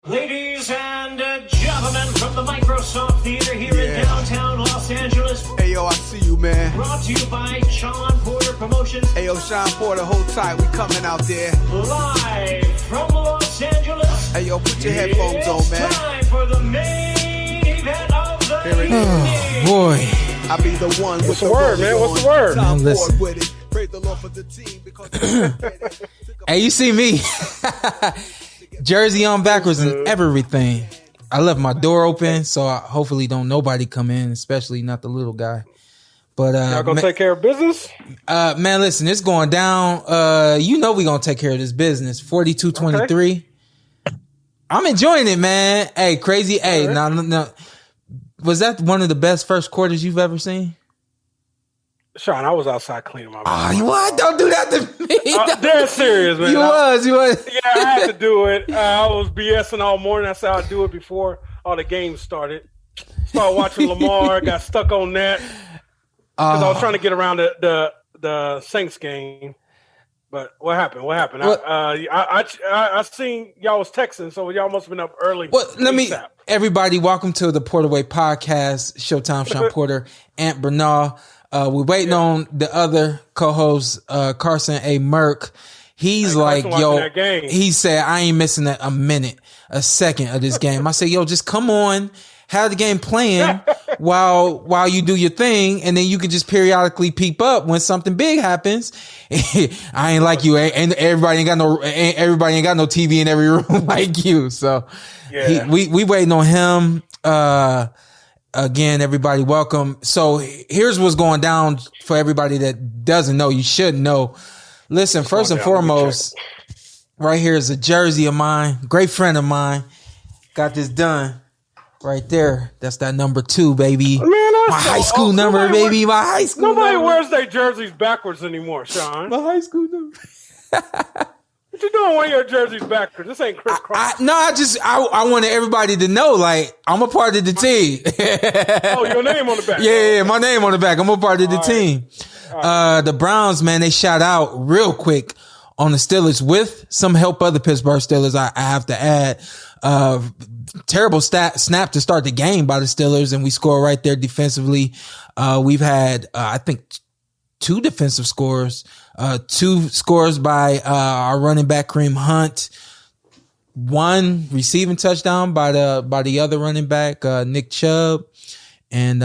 Ladies and gentlemen, from the Microsoft Theater here in downtown Los Angeles. Hey, yo, I see you, man. Brought to you by Sean Porter Promotions. Hey, yo, Sean Porter, hold tight. We coming out there. Live from Los Angeles. Hey, yo, put your headphones on, man. It's time for the main event of the evening. Oh, boy. I be the one with the word, man? What's the word? Man, listen. With it. Praise the Lord for the team because Hey, you see me. Jersey on backwards and everything. I left my door open, so I hopefully don't nobody come in, especially not the little guy. But y'all gonna take care of business? Man, listen, it's going down. You know we gonna take care of this business. 42-23. Okay. I'm enjoying it, man. Hey, crazy. Hey, no. Was that one of the best first quarters you've ever seen? Sean, I was outside cleaning my room. Oh, what? Don't do that to me. Dead serious, man. You was. Yeah, I had to do it. I was BSing all morning. I said I'd do it before all the games started. Started watching Lamar. Got stuck on that because I was trying to get around the Saints game. But what happened? I seen y'all was texting, so y'all must have been up early. Well, everybody, welcome to the Porterway Podcast. Showtime, Sean Porter, Ant Bernal. We're waiting on the other co-host, Carson A. Merck. He's like, yo, he said, I ain't missing a second of this game. I said, yo, just come on, have the game playing while you do your thing. And then you can just periodically peep up when something big happens. I ain't like you. And everybody ain't got no TV in every room like you. So we waiting on him. Again, everybody, welcome. So here's what's going down for everybody that doesn't know. You should know. Listen, first and foremost, right here is a jersey of mine. Great friend of mine. Got this done right there. That's that number 2, baby. Man, my high school number, baby. My high school nobody number. Wears their jerseys backwards anymore, Sean. My high school number. What you doing wearing your jerseys backwards? This ain't Chris Cross. I wanted everybody to know, like, I'm a part of the team. Oh, your name on the back. Yeah, my name on the back. I'm a part of the team. Right. The Browns, man, they shout out real quick on the Steelers with some help of the Pittsburgh Steelers. I have to add, terrible snap to start the game by the Steelers, and we score right there defensively. We've had, I think, 2 defensive scores. 2 scores by our running back Kareem Hunt, 1 receiving touchdown by the other running back Nick Chubb, and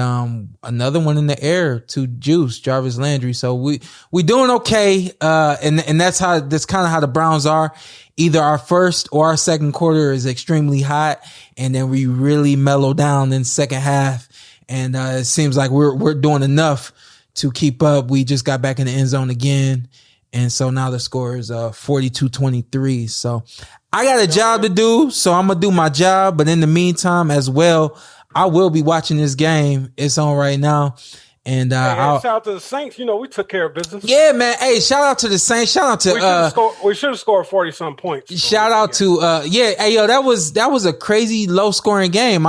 another one in the air to Jarvis Landry. So we doing okay, and that's kind of how the Browns are. Either our first or our second quarter is extremely hot, and then we really mellow down in the second half, and it seems like we're doing enough to keep up. We just got back in the end zone again. And so now the score is 42-23. So I got a job to do. So I'm going to do my job. But in the meantime, as well, I will be watching this game. It's on right now. And shout out to the Saints. You know, we took care of business. Yeah, man. Hey, shout out to the Saints. Shout out to we should have scored 40-some points. Shout out to hey, yo, that was a crazy low scoring game.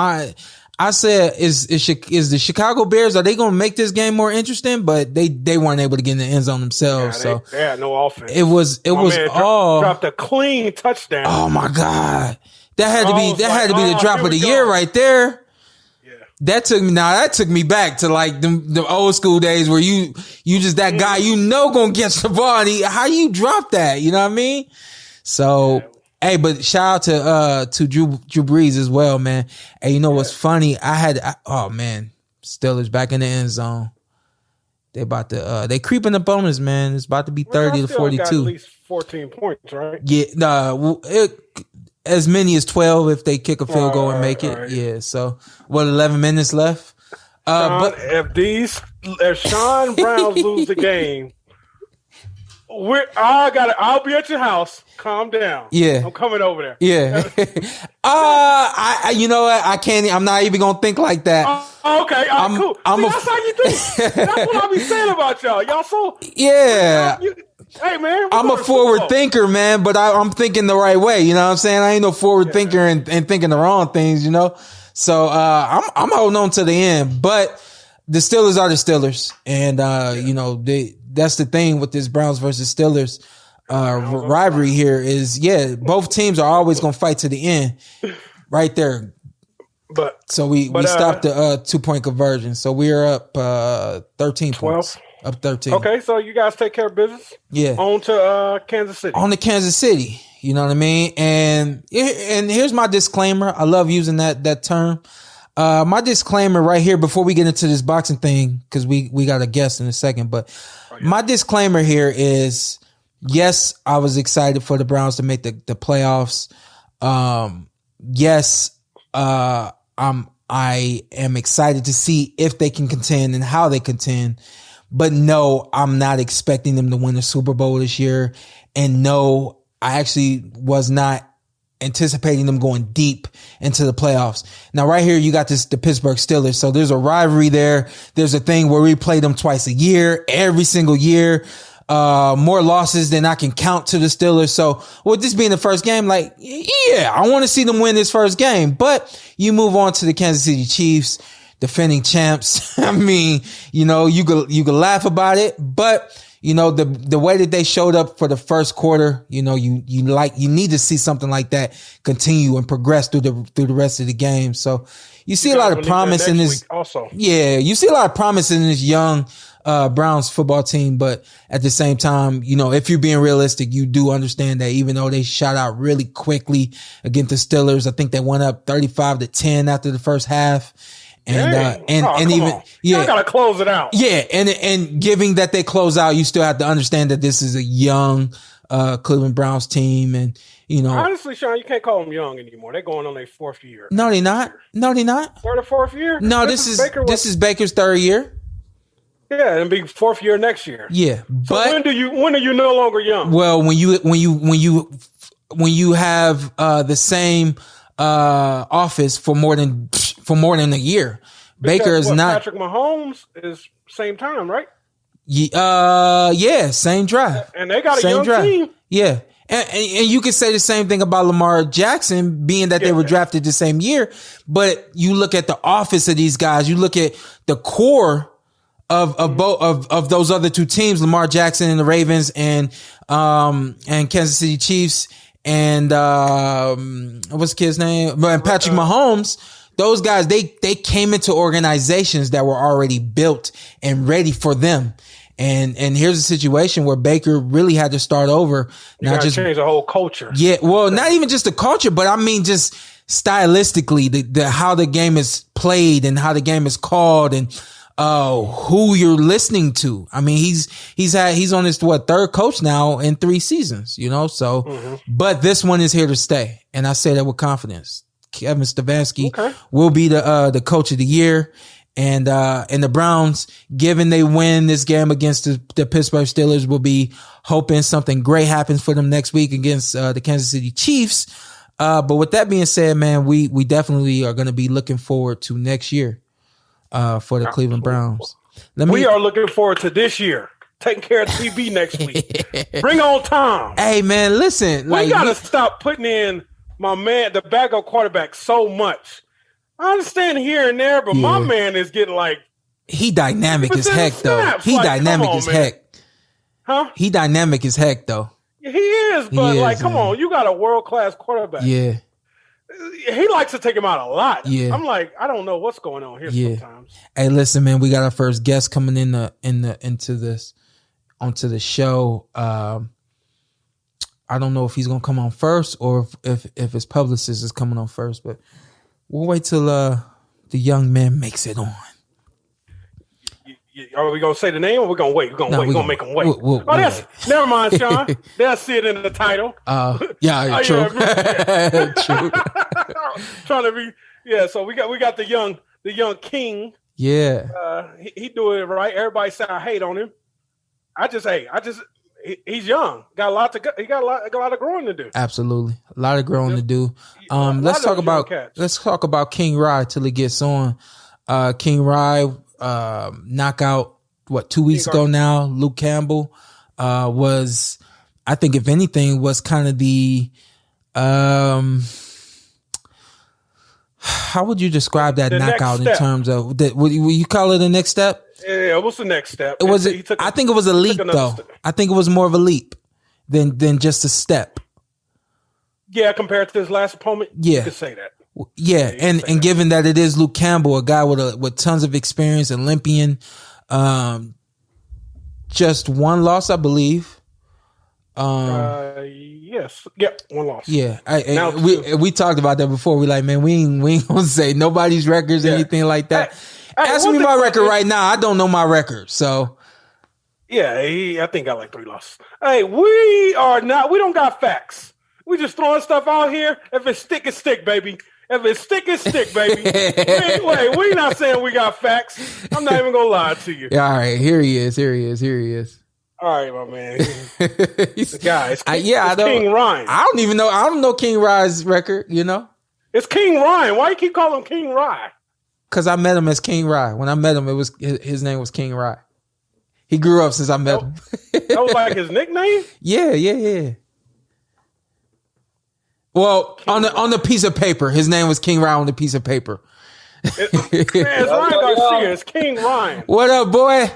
I said, is the Chicago Bears, are they going to make this game more interesting? But they weren't able to get in the end zone themselves. They had no offense. It was all dropped a clean touchdown. Oh my God. That had to be the drop of the year right there. Yeah. That took me back to like the old school days where you just that guy, gonna catch the ball and how you drop that, you know what I mean? So, yeah. Hey, but shout out to Drew Brees as well, man. Hey, you know what's funny? Steelers back in the end zone. They creeping up on us, man. It's about to be 30-42. Got at least 14 points, right? Yeah, as many as 12 if they kick a field goal and make it. Right. Yeah. So 11 minutes left? Sean, if Sean Browns lose the game, I'll be at your house. Calm down. Yeah. I'm coming over there. Yeah. You know what? I can't. I'm not even gonna think like that. Okay. Cool. That's how you think. That's what I be saying about y'all. Y'all so. Yeah. Hey man. I'm a forward thinker, man, but I'm thinking the right way. You know what I'm saying? I ain't no forward thinker and thinking the wrong things. You know. So I'm holding on to the end, but the Steelers are the Steelers, and you know that's the thing with this Browns versus Steelers. rivalry here is, both teams are always going to fight to the end right there. So we stopped the 2-point conversion. So we're up 13 12. points. Up 13. Okay, so you guys take care of business. Yeah. On to Kansas City. On to Kansas City. You know what I mean? And here's my disclaimer. I love using that term. My disclaimer right here before we get into this boxing thing, because we got a guest in a second, but my disclaimer here is, yes, I was excited for the Browns to make the playoffs. Yes, I am excited to see if they can contend and how they contend. But no, I'm not expecting them to win the Super Bowl this year. And no, I actually was not anticipating them going deep into the playoffs. Now, right here, you got the Pittsburgh Steelers. So there's a rivalry there. There's a thing where we play them twice a year, every single year. More losses than I can count to the Steelers. So with this being the first game, like, yeah, I want to see them win this first game. But you move on to the Kansas City Chiefs, defending champs. I mean, you could laugh about it, but the way that they showed up for the first quarter, you need to see something like that continue and progress through the rest of the game. So you see a lot of promise in this. Also, yeah, you see a lot of promise in this young Browns football team, but at the same time, if you're being realistic, you do understand that even though they shot out really quickly against the Steelers, I think they went up 35-10 after the first half. And even you gotta close it out. Yeah, and giving that they close out, you still have to understand that this is a young Cleveland Browns team, and honestly, Sean, you can't call them young anymore. They're going on their fourth year. No, they're not. Third or fourth year? No, this is Baker's third year. Yeah, and be fourth year next year. Yeah, but so when are you no longer young? Well, when you have the same office for more than a year. Because Baker is not. Patrick Mahomes is same time, right? Yeah, same draft. And they got a young team. Yeah. And you could say the same thing about Lamar Jackson, being that they were drafted the same year. But you look at the office of these guys, you look at the core of both of those other two teams, Lamar Jackson and the Ravens and Kansas City Chiefs and what's the kid's name? Patrick Mahomes. Those guys, they came into organizations that were already built and ready for them. And here's a situation where Baker really had to start over. Not just change the whole culture. Yeah, well, not even just the culture, but I mean just stylistically, the how the game is played and how the game is called and who you're listening to. I mean, he's on his third coach now in 3 seasons, so but this one is here to stay. And I say that with confidence. Kevin Stefanski will be the coach of the year. And the Browns, given they win this game against the Pittsburgh Steelers, will be hoping something great happens for them next week against the Kansas City Chiefs. But with that being said, man, we definitely are going to be looking forward to next year for the Cleveland Browns. We are looking forward to this year. Taking care of TV next week. Bring on Tom. Hey, man, listen. We got to stop putting in my man, the backup quarterback, so much. I understand here and there, but my man is getting he dynamic as heck, though. He dynamic as heck. Huh? He dynamic as heck, though. He is, but come on, you got a world-class quarterback. Yeah. He likes to take him out a lot. Yeah. I'm I don't know what's going on here sometimes. Hey, listen, man, we got our first guest coming onto the show. I don't know if he's gonna come on first or if his publicist is coming on first, but we'll wait till the young man makes it on. Are we gonna say the name or we're gonna wait? We're gonna wait. We're gonna make him wait. We'll wait. Never mind, Sean. They'll see it in the title. Yeah, true. True. Trying to be so we got the young king. Yeah. He do it right. Everybody say I hate on him. He's young. Got a lot of growing to do. Absolutely. A lot of growing to do. Let's talk about King Rye till he gets on. King Rye knockout 2 weeks ago now. Luke Campbell was, I think if anything, was kind of the how would you describe that knockout in terms of will you call it the next step? Yeah, what's the next step? I think it was a leap, though. I think it was more of a leap. than just a step. Yeah, compared to his last opponent, Yeah. you could say that. Yeah, and given that it is Luke Campbell, a guy with tons of experience, Olympian, just one loss, I believe. Yes. Yep, one loss. Yeah, Now we talked about that before. We like, man, we ain't gonna say nobody's records or anything like that. Ask me my record right now. I don't know my record, so. Yeah, I think I got like 3 losses. Hey, we don't got facts. We just throwing stuff out here. If it's stick, it's stick, baby. If it's stick, it's stick, baby. Wait, we not saying we got facts. I'm not even gonna lie to you. Yeah, all right, here he is. All right, my man. The guy. It's King Ryan. I don't even know. I don't know King Ryan's record. You know, it's King Ryan. Why you keep calling him King Ryan? Because I met him as King Ryan. When I met him, his name was King Ryan. He grew up since I met him. That was like his nickname? Yeah. Well, on the piece of paper, his name was King Ryan on the piece of paper. It's Ryan Garcia. It's King Ryan. What up, boy?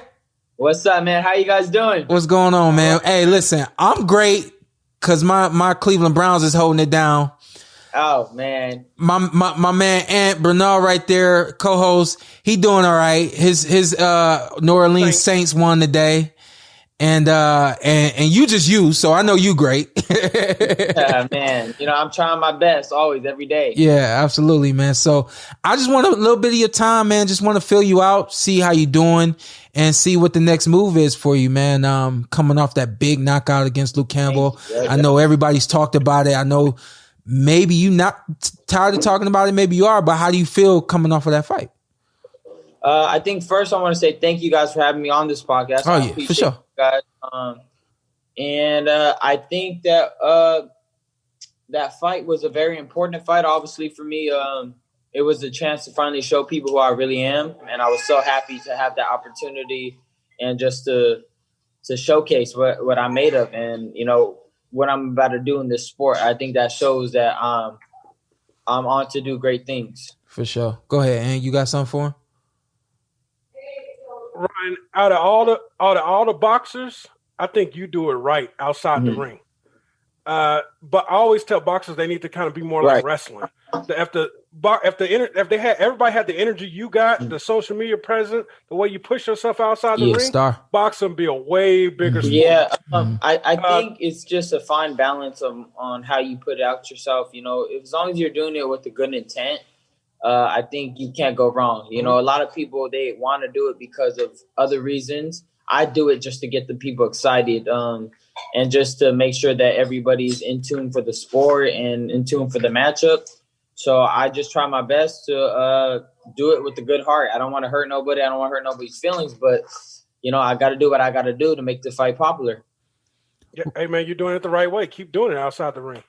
What's up, man? How you guys doing? What's going on, man? Hey, listen, I'm great because my Cleveland Browns is holding it down. Oh, man. My man Ant Bernal right there, co-host, he doing all right. His New Orleans Saints won today. And you just you, so I know you great. Yeah, man. You know, I'm trying my best always, every day. Yeah, absolutely, man. So I just want a little bit of your time, man. Just want to fill you out, see how you doing, and see what the next move is for you, man. Coming off that big knockout against Luke Campbell. I know everybody's talked about it. I know maybe you not tired of talking about it. Maybe you are, but how do you feel coming off of that fight? I think first I want to say thank you guys for having me on this podcast. Oh, yeah, for sure. Guys. I think that that fight was a very important fight. Obviously, for me, it was a chance to finally show people who I really am, and I was so happy to have that opportunity and just to showcase what I'm made of, and you know what I'm about to do in this sport. I think that shows that I'm on to do great things. For sure. Go ahead, and you got something for him? Ryan, out of all the boxers, I think you do it right outside the ring. But I always tell boxers they need to kind of be more like wrestling. Everybody had the energy you got, the social media presence, the way you push yourself outside the ring, boxing be a way bigger sport. Yeah, I think it's just a fine balance on how you put out yourself. You know, as long as you're doing it with a good intent, I think you can't go wrong. You know, a lot of people, they want to do it because of other reasons. I do it just to get the people excited and just to make sure that everybody's in tune for the sport and in tune for the matchup. So I just try my best to do it with a good heart. I don't want to hurt nobody. I don't want to hurt nobody's feelings. But, you know, I got to do what I got to do to make the fight popular. Yeah, hey, man, you're doing it the right way. Keep doing it outside the ring.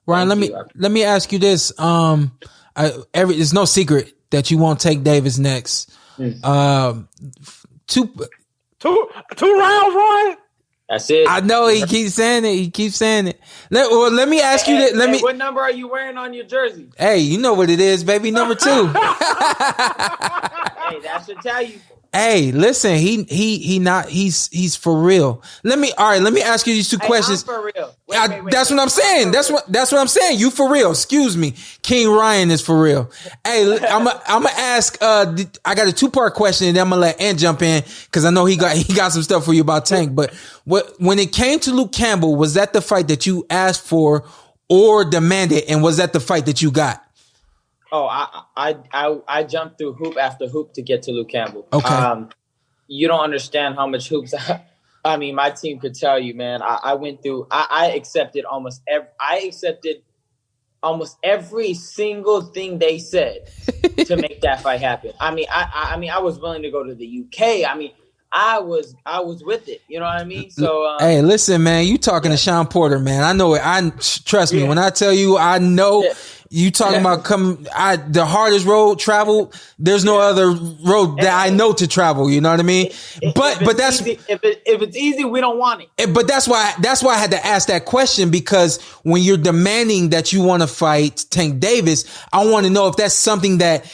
Ryan, let me ask you this. It's no secret that you won't take Davis next. Two rounds, Ryan. That's it. I know he keeps saying it. Let me ask you that. What number are you wearing on your jersey? Hey, you know what it is, baby. Number 2. Hey, that should tell you. Hey, listen, he's for real. Let me ask you these 2 questions. I'm for real. Wait, that's what I'm saying. That's what I'm saying. You for real. Excuse me. King Ryan is for real. Hey, I'm gonna ask, I got a 2-part question and then I'm gonna let Ant jump in because I know he got some stuff for you about Tank. But when it came to Luke Campbell, was that the fight that you asked for or demanded? And was that the fight that you got? Oh, I jumped through hoop after hoop to get to Luke Campbell. Okay. You don't understand how much hoops. I mean, my team could tell you, man. I went through. I accepted almost every single thing they said to make that fight happen. I mean, I was willing to go to the UK. I mean, I was with it. You know what I mean? So hey, listen, man, you talking to Sean Porter, man. I know it. Trust me when I tell you, I know. You talking about the hardest road traveled? There's no other road that I know to travel. You know what I mean? But that's easy, if it's easy, we don't want it. But that's why I had to ask that question, because when you're demanding that you want to fight Tank Davis, I want to know if that's something that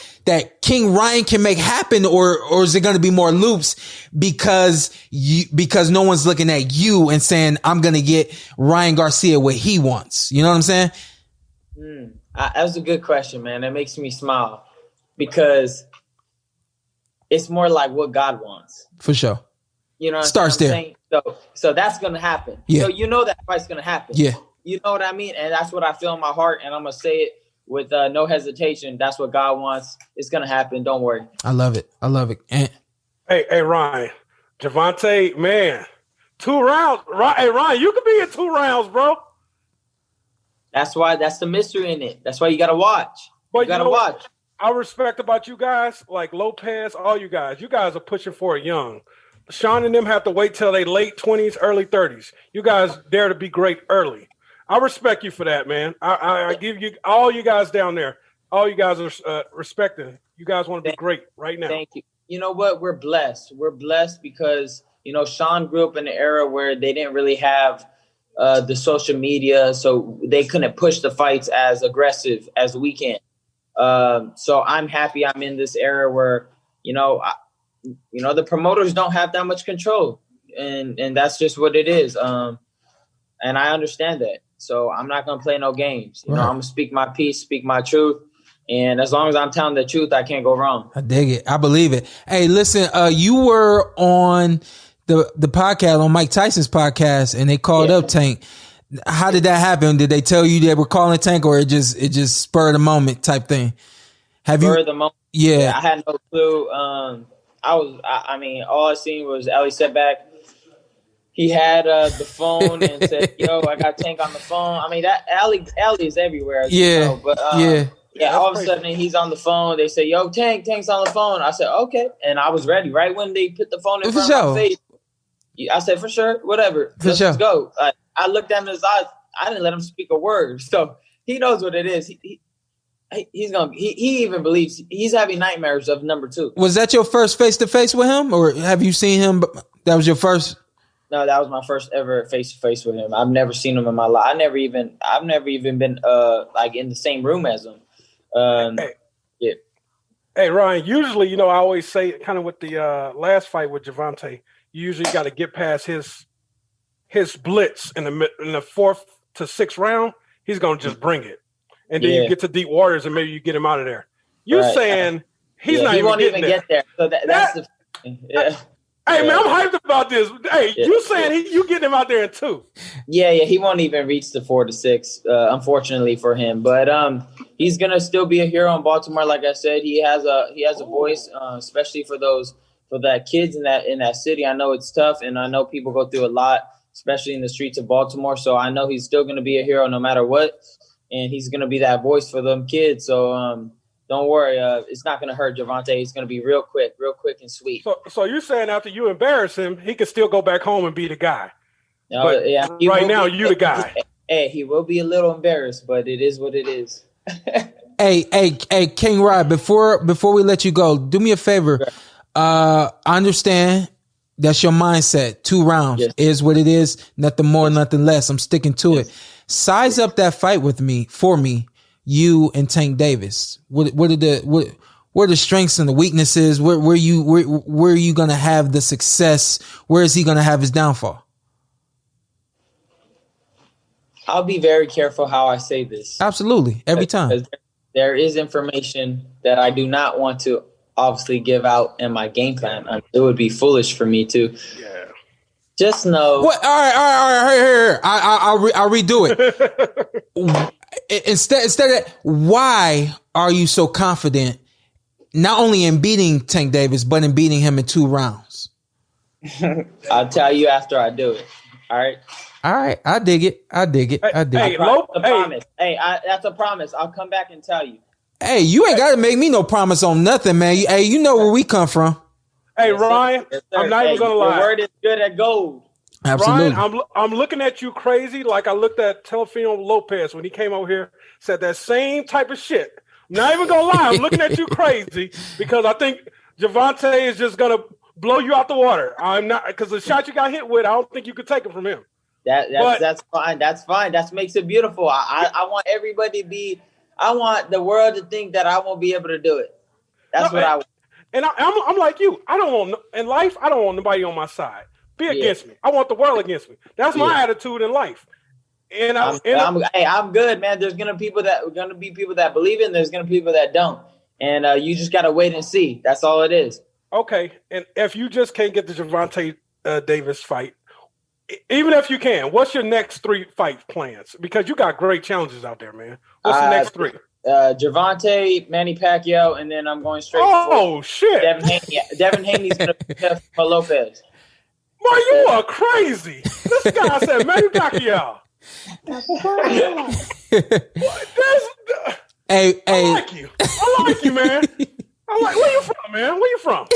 King Ryan can make happen, or is it going to be more loops because no one's looking at you and saying, I'm going to get Ryan Garcia what he wants. You know what I'm saying? That's a good question, man. That makes me smile, because it's more like what God wants. For sure. You know what Starts I'm there. saying? So that's going to happen. Yeah. So you know that fight's going to happen. Yeah. You know what I mean? And that's what I feel in my heart, and I'm going to say it with no hesitation. That's what God wants. It's going to happen. Don't worry. I love it. And Hey, Ryan. Gervonta, man. 2 rounds. Hey, Ryan, you could be in 2 rounds, bro. That's the mystery in it. That's why you got to watch. But you got to watch. I respect about you guys, like Lopez, all you guys. You guys are pushing for it young. Sean and them have to wait till they late 20s, early 30s. You guys dare to be great early. I respect you for that, man. I give you all you guys down there. All you guys are respecting. You guys want to be great right now. Thank you. You know what? We're blessed. We're blessed because, Sean grew up in an era where they didn't really have the social media, so they couldn't push the fights as aggressive as we can. So I'm happy I'm in this era where, the promoters don't have that much control, and that's just what it is. And I understand that. So I'm not going to play no games. I'm going to speak my piece, speak my truth. And as long as I'm telling the truth, I can't go wrong. I dig it. I believe it. Hey, listen, you were on the podcast, on Mike Tyson's podcast, and they called up Tank. How did that happen? Did they tell you they were calling Tank, or it just spurred a moment type thing? Spurred the moment. Yeah. I had no clue. All I seen was Ali sat back. He had the phone and said, "Yo, I got Tank on the phone." I mean, that Ali is everywhere. As you know. But all of a sudden he's on the phone. They say, "Yo, Tank's on the phone." I said, "Okay," and I was ready. Right when they put the phone in front of my face, I said, "For sure, whatever, let's go." I looked at him in his eyes. I didn't let him speak a word, so he knows what it is. He even believes he's having nightmares of number 2. Was that your first face to face with him, or have you seen him? That was your first. No, that was my first ever face to face with him. I've never seen him in my life. I've never even been like in the same room as him. Hey, Ryan. Usually, I always say, kind of with the last fight with Gervonta, you usually got to get past his blitz in the 4th to 6th round. He's gonna just bring it, and then you get to deep waters, and maybe you get him out of there. You're saying he's not. He won't even get there. So that's the. Yeah. Hey, man, I'm hyped about this. Hey, you saying you getting him out there in 2? Yeah, he won't even reach the 4 to 6, unfortunately for him. But he's gonna still be a hero in Baltimore. Like I said, he has a voice, especially for the kids in that city. I know it's tough, and I know people go through a lot, especially in the streets of Baltimore. So I know he's still gonna be a hero no matter what, and he's gonna be that voice for them kids. So don't worry, it's not going to hurt Gervonta. He's going to be real quick and sweet. So you're saying after you embarrass him, he could still go back home and be the guy? No, but yeah, right now, you the guy. Hey, he will be a little embarrassed, but it is what it is. Hey, King Rod, before we let you go, do me a favor. I understand that's your mindset. 2 rounds is what it is. Nothing more, nothing less. I'm sticking to it. Size up that fight for me. You and Tank Davis. What are the strengths and the weaknesses? Where are you gonna have the success? Where is he gonna have his downfall? I'll be very careful how I say this. Absolutely, every time. There is information that I do not want to obviously give out in my game plan. It would be foolish for me to. Yeah. Just know. What? All right. Here. I'll redo it. Instead of that, why are you so confident not only in beating Tank Davis, but in beating him in 2 rounds? I'll tell you after I do it. All right. I dig it. Hey, promise. Hey, that's a promise. I'll come back and tell you. Hey, you ain't got to make me no promise on nothing, man. Hey, you know where we come from. Hey, Ryan, I'm not even going to lie. Your word is good at gold. Absolutely. Ryan, I'm looking at you crazy like I looked at Telefino Lopez when he came over here, said that same type of shit. I'm not even going to lie. I'm looking at you crazy because I think Gervonta is just going to blow you out the water. I'm not, because the shot you got hit with, I don't think you could take it from him. That's fine. That's fine. That makes it beautiful. I want everybody to be, I want the world to think that I won't be able to do it. That's what I want. And I'm like you. I don't want, in life, I don't want nobody on my side. Be against me. I want the world against me. That's my attitude in life. And I'm good, man. There's gonna be people that believe it, and there's gonna be people that don't. And you just gotta wait and see. That's all it is. Okay. And if you just can't get the Gervonta Davis fight, even if you can, what's your next 3 fight plans? Because you got great challenges out there, man. What's the next 3? Gervonta, Manny Pacquiao, and then I'm going straight. Oh shit! Devin Haney. Devin Haney's gonna beat Lopez. Boy, you are crazy. This guy said Manny Pacquiao. Hey, I like you. I like you, man. Where you from, man? Where you from?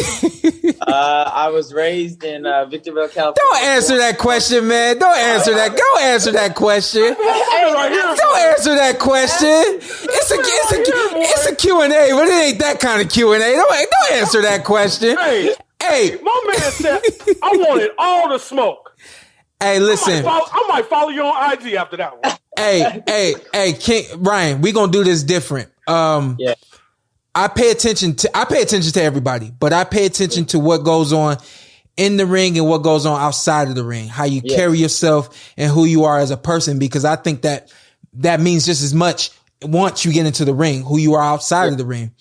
I was raised in Victorville, California. Don't answer that question, man. Don't answer that. Don't answer that question. Don't answer that question. It's a Q&A, but it ain't that kind of Q&A. Don't answer that question. Hey, my man said I wanted all the smoke. Hey, listen. I might follow you on IG after that one. Hey, Ryan, we gonna do this different. Yeah. I pay attention to everybody, but I pay attention to what goes on in the ring and what goes on outside of the ring, how you carry yourself and who you are as a person, because I think that means just as much once you get into the ring, who you are outside of the ring.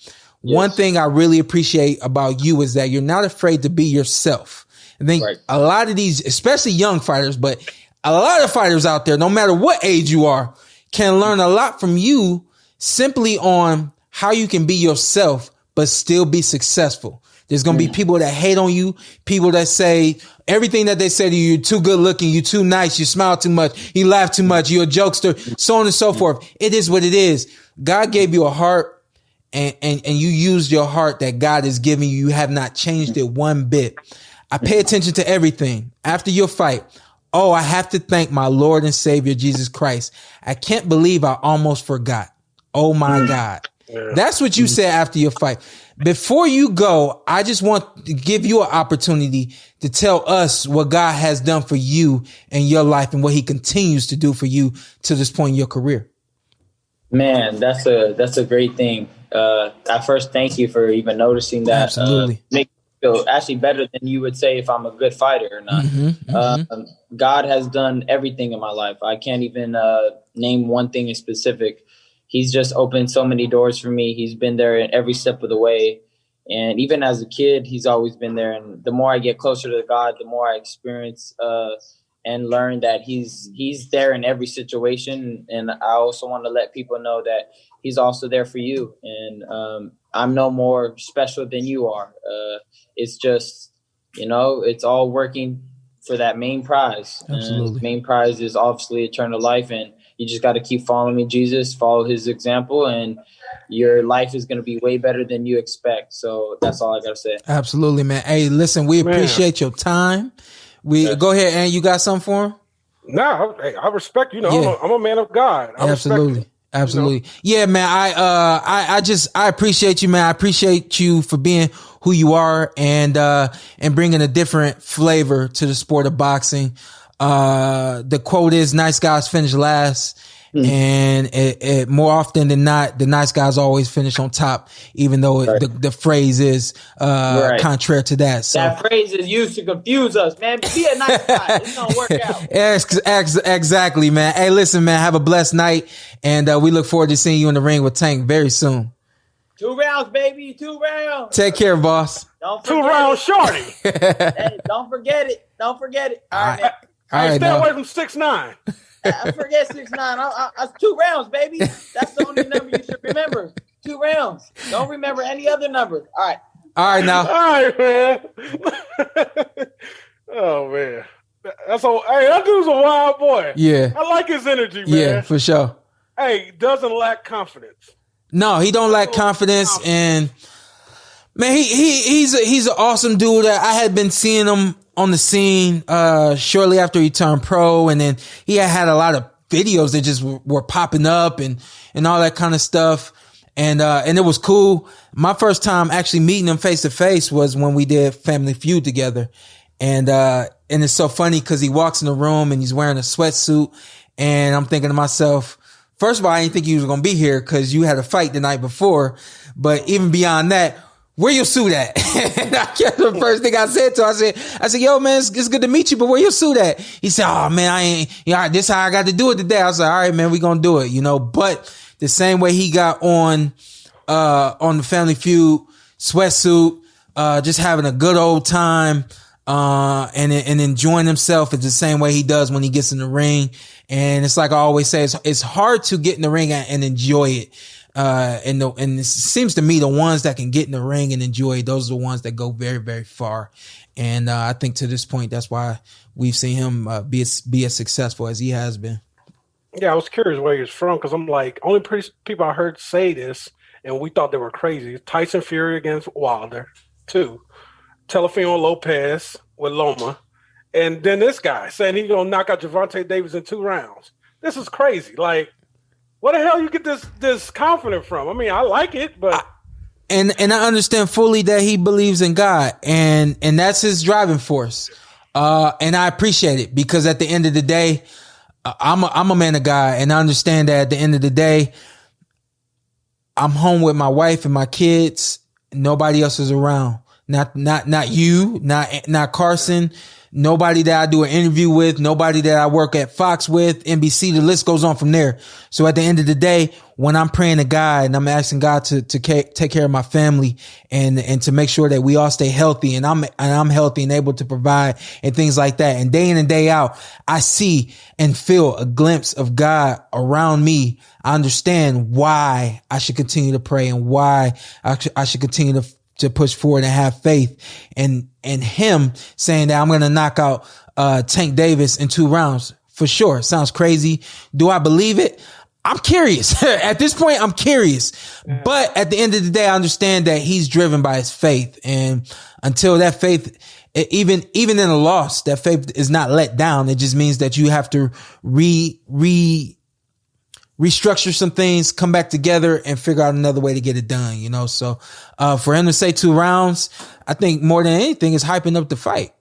Yes. One thing I really appreciate about you is that you're not afraid to be yourself. I think a lot of these, especially young fighters, but a lot of fighters out there, no matter what age you are, can learn a lot from you simply on how you can be yourself, but still be successful. There's going to be people that hate on you, people that say everything that they say to you, you're too good looking, you're too nice, you smile too much, you laugh too much, you're a jokester, so on and so forth. It is what it is. God gave you a heart and you used your heart that God has given you. You have not changed it one bit. I pay attention to everything. After your fight, I have to thank my Lord and Savior, Jesus Christ. I can't believe I almost forgot. Oh my God. That's what you said after your fight. Before you go, I just want to give you an opportunity to tell us what God has done for you in your life and what he continues to do for you to this point in your career. Man, that's a great thing. I first thank you for even noticing that. Absolutely. Make me feel actually better than you would say if I'm a good fighter or not. God has done everything in my life. I can't even name one thing in specific. He's just opened so many doors for me. He's been there in every step of the way. And even as a kid, he's always been there. And the more I get closer to God, the more I experience and learn that he's there in every situation. And I also want to let people know that he's also there for you. And I'm no more special than you are. It's just, it's all working for that main prize. Absolutely. And the main prize is obviously eternal life. And you just got to keep following me, Jesus, follow his example, and your life is going to be way better than you expect. So that's all I got to say. Absolutely, man. Hey, listen, we appreciate your time. Go ahead, and you got something for him? No, I respect, I'm a man of God. Absolutely. Absolutely. Yeah, man. I appreciate you, man. I appreciate you for being who you are and bringing a different flavor to the sport of boxing. The quote is nice guys finish last. And it more often than not, the nice guys always finish on top, even though the phrase is contrary to that. So that phrase is used to confuse us, man. Be a nice guy. It's gonna work out. Exactly, man. Hey, listen, man. Have a blessed night, and we look forward to seeing you in the ring with Tank very soon. 2 rounds, baby. 2 rounds. Take care, boss. Don't 2 rounds, shorty. Hey, don't forget it. Don't forget it. All right. Stay away from 6'9". I forget 6'9". I 2 rounds, baby. That's the only number you should remember. 2 rounds. Don't remember any other number. All right. Now. All right, man. Oh man, that's all. Hey, that dude's a wild boy. Yeah, I like his energy, man. Yeah, for sure. Hey, doesn't lack confidence. No, he don't lack confidence, and Man, he's an awesome dude. I had been seeing him on the scene shortly after he turned pro, and then he had a lot of videos that just were popping up and all that kind of stuff. And it was cool. My first time actually meeting him face to face was when we did Family Feud together. And it's so funny because he walks in the room and he's wearing a sweatsuit, and I'm thinking to myself, first of all, I didn't think you was going to be here because you had a fight the night before. But even beyond that, where your suit at? And the first thing I said to him, I said, yo, man, it's good to meet you, but where your suit at? He said, oh, man, I ain't, this how I got to do it today. I was like, all right, man, we going to do it, but the same way he got on the Family Feud sweatsuit, just having a good old time, and enjoying himself is the same way he does when he gets in the ring. And it's like I always say, it's hard to get in the ring and enjoy it. And it seems to me the ones that can get in the ring and enjoy it, those are the ones that go very, very far. And I think to this point, that's why we've seen him be as successful as he has been. Yeah, I was curious where he was from because I'm like, only people I heard say this, and we thought they were crazy. Tyson Fury against Wilder, 2. Teofimo Lopez with Loma. And then this guy saying he's going to knock out Gervonta Davis in 2 rounds. This is crazy. Like, where the hell you get this confidence from? I mean, I like it, but and I understand fully that he believes in God, and that's his driving force. And I appreciate it because at the end of the day, I'm a man of God, and I understand that at the end of the day, I'm home with my wife and my kids. Nobody else is around. Not you, not Carson. Nobody that I do an interview with, nobody that I work at Fox with, NBC, the list goes on from there. So at the end of the day, when I'm praying to God and I'm asking God to take care of my family and to make sure that we all stay healthy and I'm healthy and able to provide and things like that. And day in and day out, I see and feel a glimpse of God around me. I understand why I should continue to pray and why I should continue to push forward and have faith, and him saying that I'm going to knock out Tank Davis in 2 rounds for sure. Sounds crazy. Do I believe it? I'm curious. At this point, I'm curious. But at the end of the day, I understand that he's driven by his faith. And until that faith, even in a loss, that faith is not let down. It just means that you have to restructure some things, come back together and figure out another way to get it done, So, for him to say 2 rounds, I think more than anything is hyping up the fight,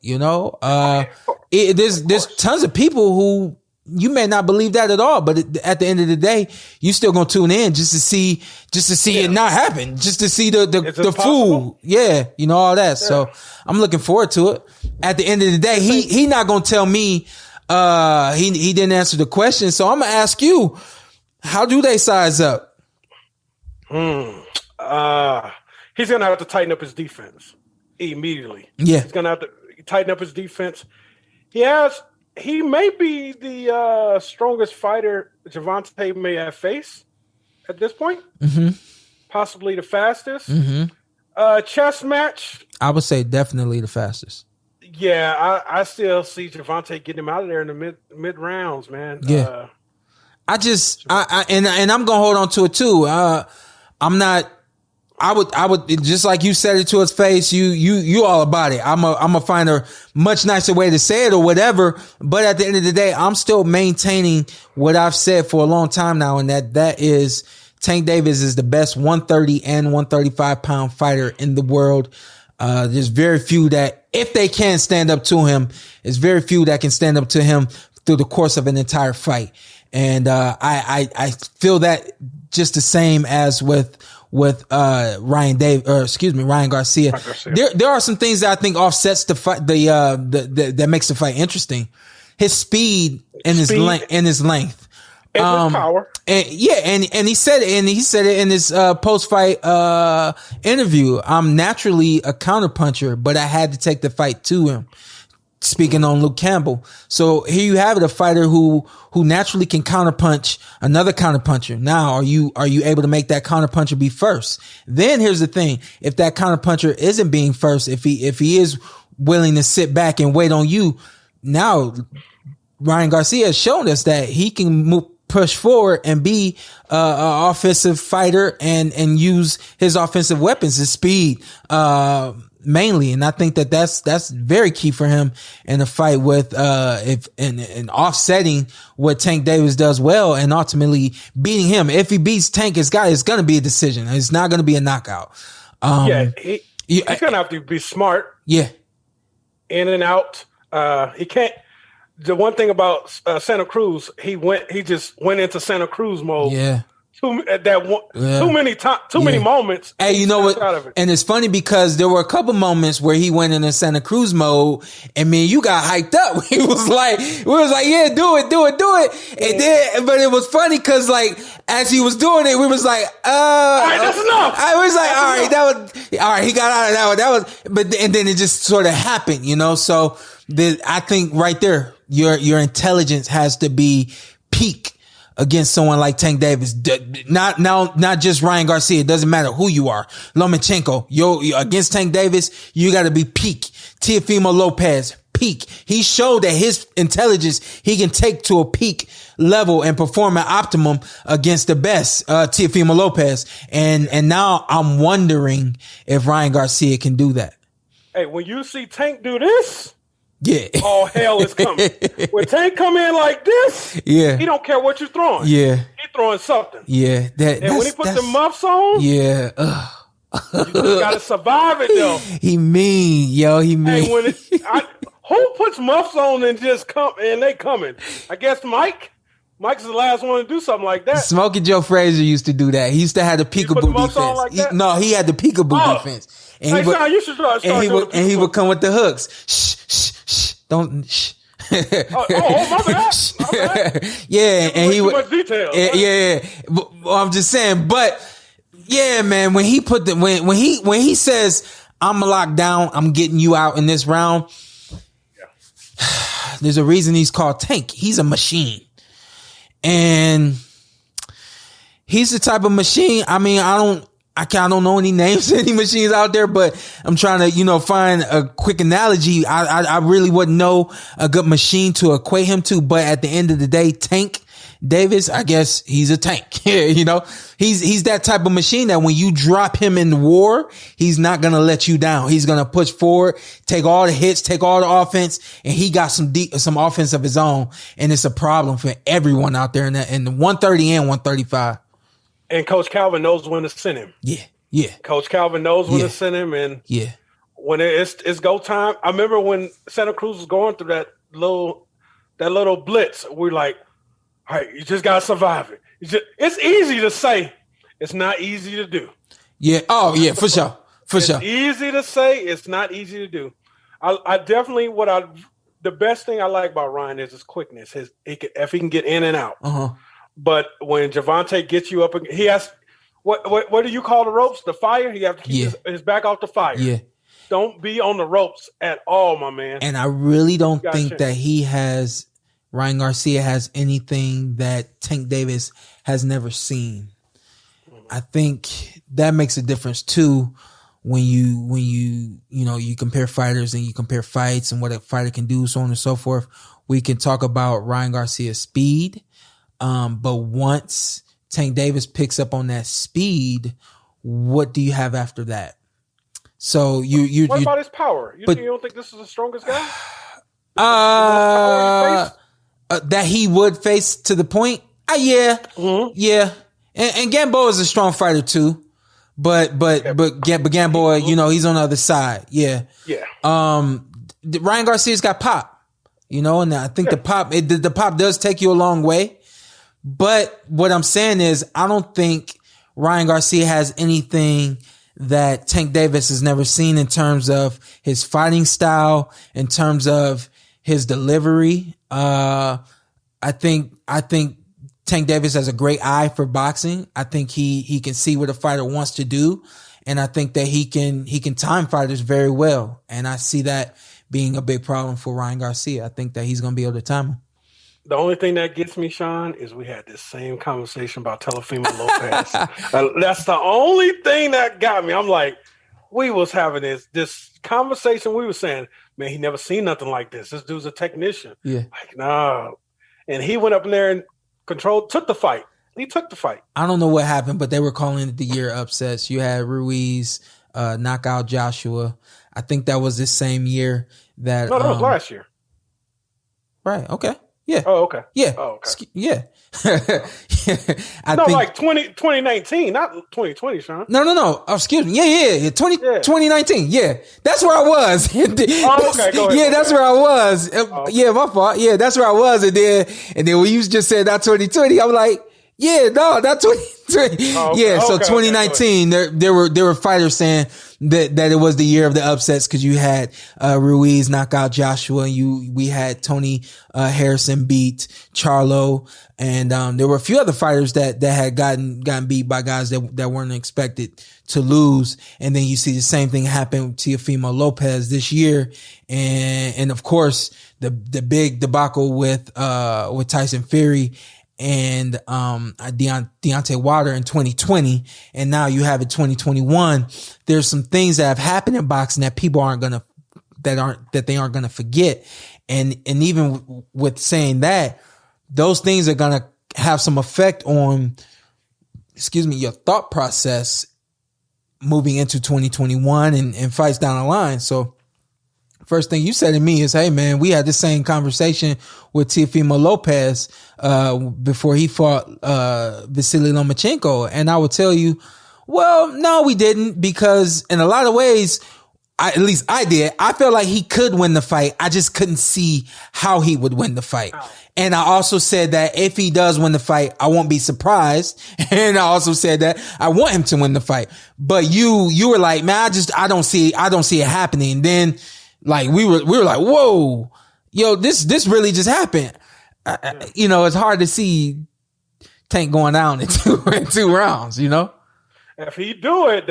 there's tons of people who you may not believe that at all, but at the end of the day, you still gonna tune in just to see it not happen, just to see the fool. Yeah. All that. Yeah. So I'm looking forward to it. At the end of the day, he not gonna tell me, he didn't answer the question. So I'm gonna ask you, how do they size up? He's going to have to tighten up his defense immediately. Yeah. He's going to have to tighten up his defense. He may be the strongest fighter Gervonta may have faced at this point. Mm-hmm. Possibly the fastest. Mm-hmm. Chess match. I would say definitely the fastest. Yeah, I still see Gervonta getting him out of there in the mid rounds, man. Yeah. I'm going to hold on to it too. I would just like you said it to his face. You all about it. I'm gonna find a much nicer way to say it or whatever. But at the end of the day, I'm still maintaining what I've said for a long time now. And that is Tank Davis is the best 130 and 135 pound fighter in the world. There's very few that, if they can stand up to him, there's very few that can stand up to him through the course of an entire fight. And I feel that just the same as with Ryan Garcia. There are some things that I think offsets the fight, that makes the fight interesting. His speed and his length and his power. And he said it in his post fight interview. I'm naturally a counterpuncher, but I had to take the fight to him. Speaking on Luke Campbell. So here you have it, a fighter who naturally can counterpunch another counterpuncher. Now, are you able to make that counterpuncher be first? Then here's the thing. If that counterpuncher isn't being first, if he is willing to sit back and wait on you, now Ryan Garcia has shown us that he can push forward and be an offensive fighter and use his offensive weapons, his speed, mainly. And I think that's very key for him in a fight with, and offsetting what Tank Davis does well and ultimately beating him. If he beats Tank, it's going to be a decision. It's not going to be a knockout. He's going to have to be smart. Yeah. In and out. He can't. The one thing about Santa Cruz, he just went into Santa Cruz mode. Yeah. Too many moments. Hey, you know what? And it's funny because there were a couple moments where he went into Santa Cruz mode, and man, you got hyped up. We was like, yeah, do it. And then, but it was funny because like as he was doing it, we was like, all right, that's enough. I was like, all right, he got out of that one. And then it just sort of happened, you know. So I think right there, your intelligence has to be peak against someone like Tank Davis. Not just Ryan Garcia. It doesn't matter who you are. Lomachenko, you against Tank Davis, you got to be peak. Teofimo Lopez, peak. He showed that his intelligence, he can take to a peak level and perform at optimum against the best, Teofimo Lopez. And now I'm wondering if Ryan Garcia can do that. Hey, when you see Tank do this, yeah, all hell is coming. When Tank come in like this, yeah, he don't care what you're throwing. Yeah, he throwing something. Yeah, and when he put the muffs on, yeah, you just gotta survive it though. He mean. Hey, who puts muffs on and just come and they coming? I guess Mike. Mike's the last one to do something like that. Smokey Joe Frazier used to do that. He used to have the peekaboo defense. Like he had the peekaboo defense. And he would come with the hooks. Shh, don't. Shh. My bad. Yeah, and he would. Detail, yeah. Well, I'm just saying, but yeah, man. When he put when he says I'm locked down, I'm getting you out in this round. Yeah. There's a reason he's called Tank. He's a machine, and he's the type of machine. I mean, I don't know any names of any machines out there, but I'm trying to, find a quick analogy. I really wouldn't know a good machine to equate him to, but at the end of the day, Tank Davis, I guess he's a tank. He's that type of machine that when you drop him in war, he's not going to let you down. He's going to push forward, take all the hits, take all the offense, and he got some offense of his own. And it's a problem for everyone out there in the 130 and 135. And Coach Calvin knows when to send him. Yeah. Coach Calvin knows when to send him, and when it's go time. I remember when Santa Cruz was going through that little blitz. We're like, all right, you just gotta survive it. It's easy to say, it's not easy to do. Yeah. Oh yeah, for sure. It's easy to say, it's not easy to do. I definitely the best thing I like about Ryan is his quickness. If he can get in and out. Uh-huh. But when Gervonta gets you up, he has what do you call the ropes? The fire. He have to keep his back off the fire. Yeah. Don't be on the ropes at all, my man. And I really don't think that Ryan Garcia has anything that Tank Davis has never seen. I think that makes a difference too when you compare fighters and you compare fights and what a fighter can do, so on and so forth. We can talk about Ryan Garcia's speed. But once Tank Davis picks up on that speed, what do you have after that? So what about his power? You don't think this is the strongest guy? That he would face to the point? Yeah. Mm-hmm. Yeah. And Gamboa is a strong fighter too. But Gamboa, he's on the other side. Yeah. Yeah. Ryan Garcia's got pop, and I think the pop does take you a long way. But what I'm saying is, I don't think Ryan Garcia has anything that Tank Davis has never seen in terms of his fighting style, in terms of his delivery. I think Tank Davis has a great eye for boxing. I think he can see what a fighter wants to do, and I think that he can time fighters very well. And I see that being a big problem for Ryan Garcia. I think that he's going to be able to time him. The only thing that gets me, Sean, is we had this same conversation about Teofimo Lopez. That's the only thing that got me. I'm like, we was having this conversation. We were saying, man, he never seen nothing like this. This dude's a technician. Yeah. Like, no. And he went up in there and took the fight. He took the fight. I don't know what happened, but they were calling it the year of upsets. You had Ruiz knock out Joshua. I think that was this same year that. No, that was last year. Right. Okay. Yeah. Oh, okay. Yeah. Oh, okay. Yeah. I no, think, like 2019, not 2020, Sean. No. Oh, excuse me. Yeah. 2019. Yeah. That's where I was. Okay. Go ahead. Yeah, that's where I was. Yeah, my fault. Yeah, that's where I was. And then when you just said that 2020, I'm like, yeah, no, that's 2020. Oh, okay. Yeah, so Okay, 2019, there were fighters saying that it was the year of the upsets because you had Ruiz knock out Joshua, and we had Tony Harrison beat Charlo, and there were a few other fighters that had gotten beat by guys that weren't expected to lose. And then you see the same thing happen with Teofimo Lopez this year, and of course the big debacle with Tyson Fury and Deontay Wilder in 2020, and now you have it 2021. There's some things that have happened in boxing that people aren't gonna forget, and even with saying that, those things are gonna have some effect on, your thought process moving into 2021 and fights down the line. So first thing you said to me is, hey man, we had the same conversation with Teofimo Lopez before he fought Vasily Lomachenko. And I would tell you, well, no, we didn't, because in a lot of ways, at least I did, I felt like he could win the fight. I just couldn't see how he would win the fight. And I also said that if he does win the fight, I won't be surprised. And I also said that I want him to win the fight. But you were like, man, I don't see it happening. And then like we were like, whoa, yo, this really just happened. It's hard to see Tank going down in two rounds. If he do it,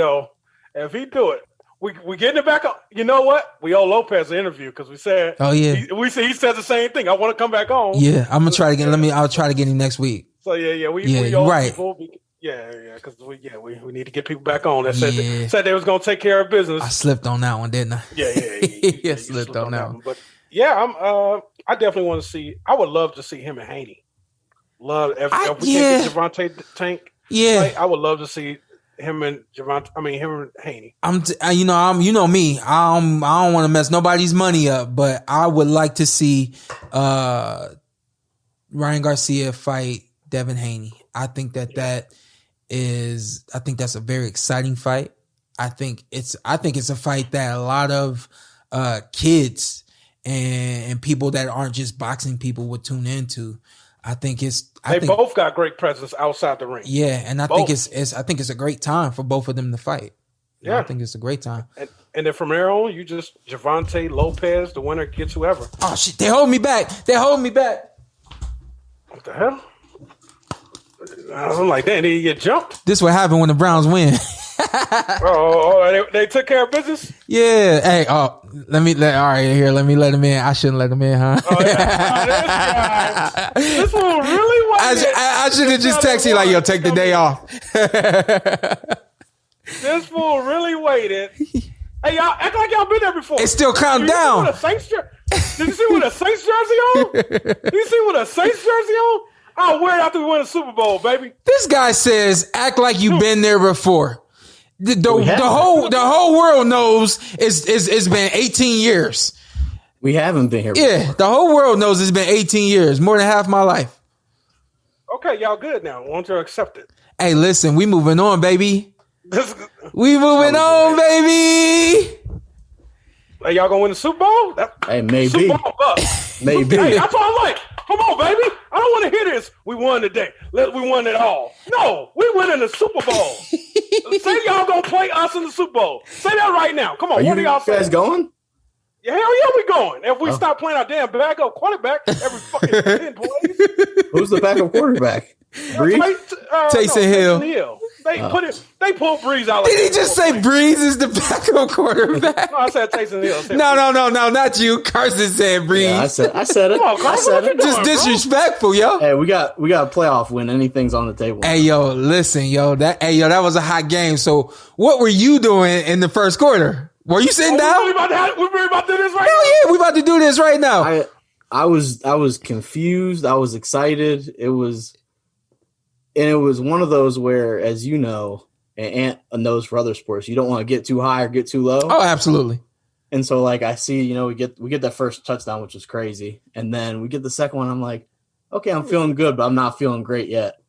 we getting it back up. You know what? We owe Lopez an interview because we said, oh yeah, he said the same thing. I want to come back on. Yeah, I'm gonna try to get. I'll try to get him next week. So we owe right. people. Yeah, because we need to get people back on. That said they was gonna take care of business. I slipped on that one, didn't I? Yeah. Slipped on that one. But yeah, I definitely want to see. I would love to see him and Haney. If we can't get Gervonta Tank. Yeah, I would love to see him and Gervonta. him and Haney. You know me. I don't want to mess nobody's money up, but I would like to see Ryan Garcia fight Devin Haney. I think that's a very exciting fight. I think it's a fight that a lot of kids and people that aren't just boxing people would tune into. I think both got great presence outside the ring. Yeah, and I think it's a great time for both of them to fight. Yeah, I think it's a great time. And then from there on, you just Gervonta Lopez, the winner gets whoever. Oh shit! They hold me back. What the hell? I'm like, damn, did he get jumped? This what happened when the Browns win. They took care of business? Yeah. Hey, let me let him in. I shouldn't let him in, huh? Oh, yeah. This one really waited. I should have just texted you like, yo, take the day off. This fool really waited. Hey, y'all act like y'all been there before. It's still calm down. Did you see what a Saints jersey on? Did you see what a Saints jersey on? I'll wear it after we win the Super Bowl, baby. This guy says, act like you've been there before. The whole world knows it's been 18 years. We haven't been here before. Yeah, the whole world knows it's been 18 years, more than half my life. Okay, y'all good now. Why don't you accept it? Hey, listen, we moving on, baby. We moving on, baby. Hey, y'all gonna win the Super Bowl? Hey, maybe. Super Bowl, maybe. Hey, that's all I like. Come on, baby. I don't want to hear this. We won today. We won it all. No, we win in the Super Bowl. Say y'all gonna play us in the Super Bowl. Say that right now. Come on. Are what do y'all guys say? Going? Yeah, hell yeah, we going. If we stop playing our damn backup quarterback every fucking 10 plays. Who's the backup quarterback? Breeze? Taysom Hill. They pulled Breeze out. Did he just say Breeze is the backup quarterback? No, I said Taysom Hill. No, not you. Carson said Breeze. Yeah, I said it. Come on, Carson, I said it. Just disrespectful, yo. Hey, we got a playoff win. Anything's on the table. Hey, yo, listen, yo. That was a hot game. So what were you doing in the first quarter? Were you sitting down? We about to do this right now? Hell yeah, we about to do this right now. I was confused. I was excited. It was it was one of those where, as you know, and Ant knows for other sports, you don't want to get too high or get too low. Oh, absolutely. And so, like, I see, you know, we get that first touchdown, which is crazy, and then we get the second one. I'm like, okay, I'm feeling good, but I'm not feeling great yet.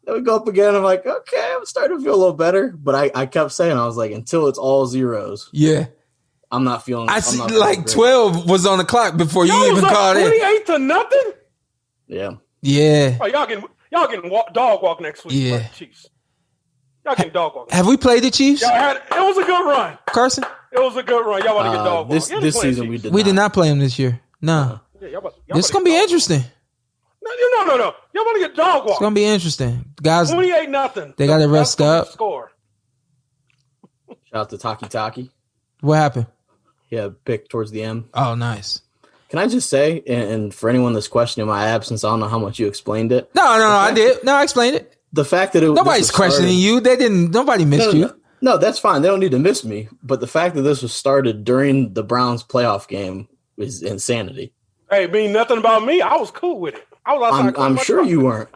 Then we go up again. I'm like, okay, I'm starting to feel a little better. But I kept saying, I was like, until it's all zeros, Yeah. I'm not feeling. I I'm see, not feeling like great. 12 was on the clock before you even called it. 28-0. Yeah. Yeah. Oh, y'all getting dog walk next week. Yeah. By the Chiefs. Y'all getting dog walk. Have we played the Chiefs, It was a good run. Carson? It was a good run. Y'all want to get dog walk. This season we did. We did not play them this year. No. Yeah, y'all This is going to be interesting. No. Y'all want to get dog walk. It's going to be interesting. Guys, 28-0. they got to rest up. Score. Shout out to Taki. What happened? Yeah, pick towards the end. Oh, nice. Can I just say, and for anyone that's questioning my absence, I don't know how much you explained it. No, I did. No, I explained it. The fact that Nobody's questioning you. Nobody missed you. No, that's fine. They don't need to miss me. But the fact that this was started during the Browns playoff game is insanity. Hey, mean nothing about me. I was cool with it. I was outside. I'm sure you weren't.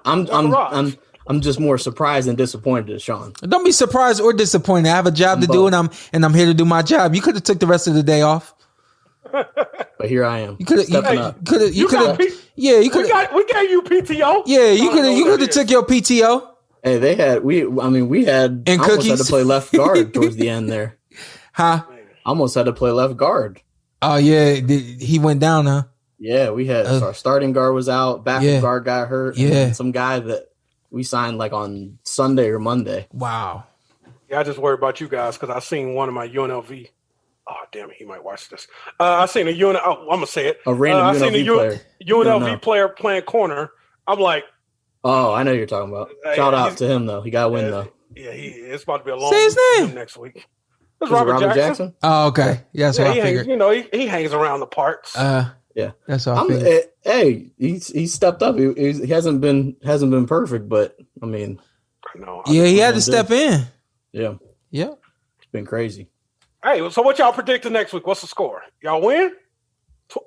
I'm just more surprised and disappointed, Sean. Don't be surprised or disappointed. I have a job to do, and I'm here to do my job. You could have took the rest of the day off. But here I am. You could have. You could have. Yeah, you could. We gave you PTO. Yeah, you could have took your PTO. Hey, we had and I almost had cookies. to play left guard towards the end there. Huh? Almost had to play left guard. Oh yeah, he went down, huh? Yeah, we had our starting guard was out, backup guard got hurt. Yeah. And some guy that we signed like on Sunday or Monday. Wow. Yeah, I just worry about you guys because I seen one of my UNLV. Oh, damn it, he might watch this. I seen I'm gonna say it. A random I seen UNLV player. UNLV player playing corner. I'm like, oh, I know who you're talking about. Shout out to him though. He got a win though. Yeah, it's about to be a long Say his week name next week. Is It's it Robert Jackson. Oh, okay. Yeah, that's what I figured. He hangs around the parks. Yeah, that's what I figured. Hey, he stepped up. He hasn't been perfect, but I mean, yeah, he had to step in. Yeah, it's been crazy. Hey, so what y'all predicting next week? What's the score? Y'all win?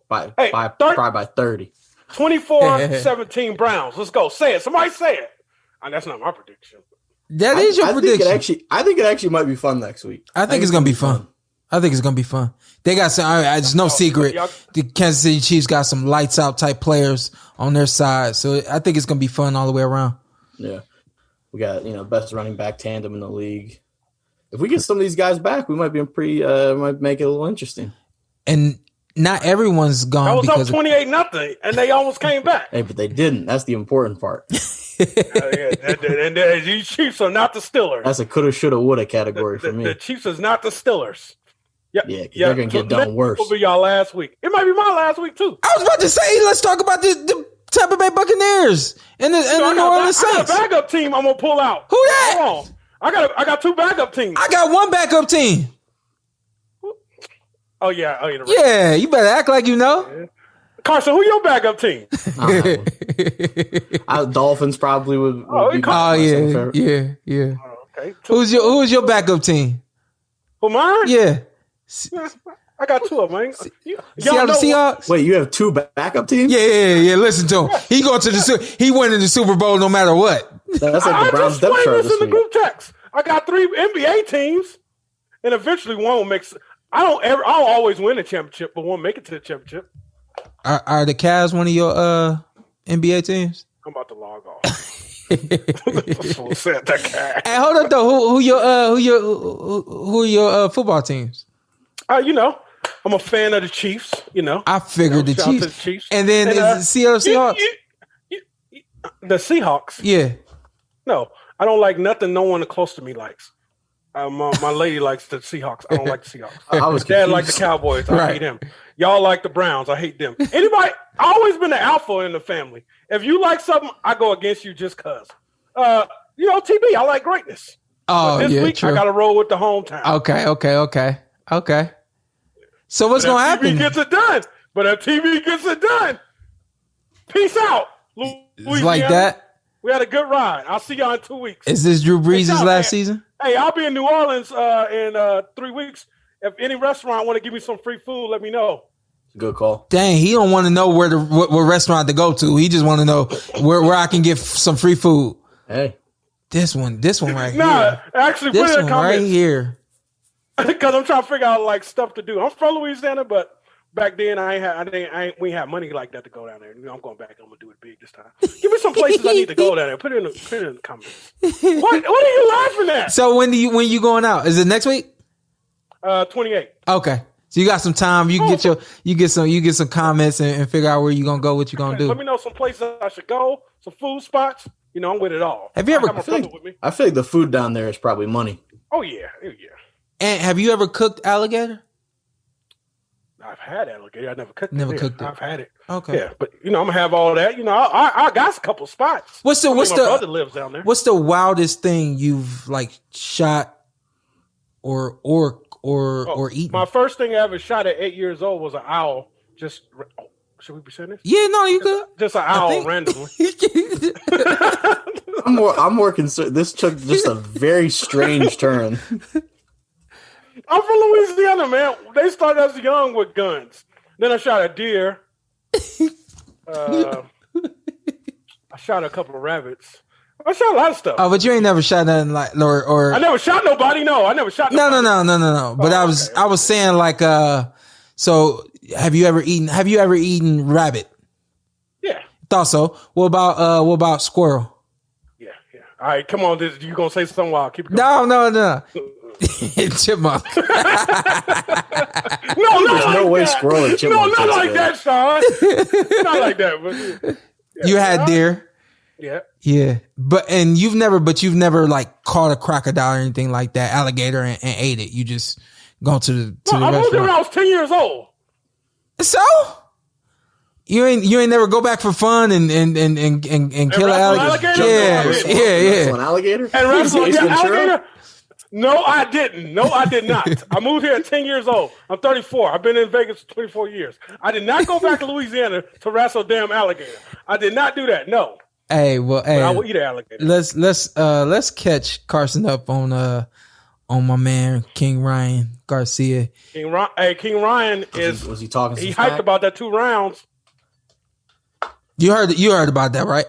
Probably by 30. 24-17 Browns. Let's go. Say it. Somebody say it. That's not my prediction. That is your prediction. I think it actually might be fun next week. I think it's gonna be fun. They got some. It's no secret. The Kansas City Chiefs got some lights out type players on their side, so I think it's gonna be fun all the way around. Yeah, we got best running back tandem in the league. If we get some of these guys back, we might be might make it a little interesting. And not everyone's gone. I was up 28-0, and they almost came back. Hey, but they didn't. That's the important part. And these Chiefs are not the Steelers. That's a coulda, shoulda, woulda category for me. The Chiefs is not the Steelers. Yeah, they're gonna get done worse. Will be y'all last week. It might be my last week too. I was about to say, let's talk about the Tampa Bay Buccaneers and the New Orleans Saints. I got a backup team. I'm gonna pull out. Who that? Hold on. I got two backup teams. I got one backup team. Oh yeah. Oh, you're right. Yeah, you better act like you know. Carson, who your backup team? Dolphins probably would. Oh yeah. Okay. Who's your backup team? Who mine? Yeah. I got two of them. Man. Seattle Seahawks. Wait, you have two backup teams? Yeah. Listen to him. He going to he went in the Super Bowl no matter what. That's like the Browns depth chart this in the week. group text. I got 3 NBA teams, and eventually one will make. I'll always win a championship, but won't make it to the championship. Are the Cavs one of your NBA teams? I'm about to log off. Hey, hold up though. Who are your football teams? I'm a fan of the Chiefs. I figured the shout out to Chiefs. the Chiefs. And then is the Seattle Seahawks. The Seahawks. Yeah. No, I don't like nothing. No one close to me likes. My lady likes the Seahawks. I don't like the Seahawks. I was Dad confused. like the Cowboys. I hate him. Y'all like the Browns. I hate them. Anybody? I always been the alpha in the family. If you like something, I go against you just cause. TB. I like greatness. Oh, but this week true. I got to roll with the hometown. Okay. So what's gonna happen? TV gets it done. But if TV gets it done, peace out. It's like that. We had a good ride. I'll see y'all in 2 weeks. Is this Drew Brees' last season? Hey, I'll be in New Orleans in 3 weeks. If any restaurant want to give me some free food, let me know. Good call. Dang, he don't want to know what restaurant to go to. He just want to know where I can get some free food. Hey, This one right Nah, here. actually, put This it in one the right comments. here. Because I'm trying to figure out like stuff to do. I'm from Louisiana, but back then we had money like that to go down there. You know, I'm going back. I'm gonna do it big this time. Give me some places I need to go down there. Put it in the comments. What are you laughing at? So when you going out? Is it next week? 28. Okay. So you got some time. You can get some comments and figure out where you're gonna go, what you're gonna do. Let me know some places I should go, some food spots. You know, I'm with it all. Have you ever? I feel like the food down there is probably money. Oh yeah. And have you ever cooked alligator? I've had alligator. I never cooked it. Never cooked it. I've had it. Okay. Yeah, but you know, I'm gonna have all that. You know, I got a couple spots. My brother lives down there. What's the wildest thing you've like shot or eaten? My first thing I ever shot at 8 years old was an owl. Should we be saying this? Yeah, no, you good. Just an owl randomly. I'm more concerned. This took just a very strange turn. I'm from Louisiana, man. They started us young with guns. Then I shot a deer. I shot a couple of rabbits. I shot a lot of stuff. Oh, but you ain't never shot nothing like or I never shot nobody. No, I never shot nobody. No. But I was saying like so have you ever eaten rabbit? Yeah. Thought so. What about squirrel? Yeah. All right, come on. You gonna say something while I keep it going? No. Chipmunk. No, There's no way squirrel and chipmunk. No, not like that, Sean. Not like that. But You had deer. Yeah. But you've never like caught a crocodile or anything like that, alligator, and ate it. You just gone to the I moved there restaurant. when I was 10 years old. So you ain't never go back for fun and kill an alligator. Yeah. An alligator and wrestle an alligator. No, I didn't. No, I did not. I moved here at 10 years old. I'm 34. I've been in Vegas for 24 years. I did not go back to Louisiana to wrestle a damn alligator. I did not do that. No. Hey, I will eat an alligator. Let's catch Carson up on my man King Ryan Garcia. King Ryan was he talking? He hyped about that 2 rounds. You heard about that, right?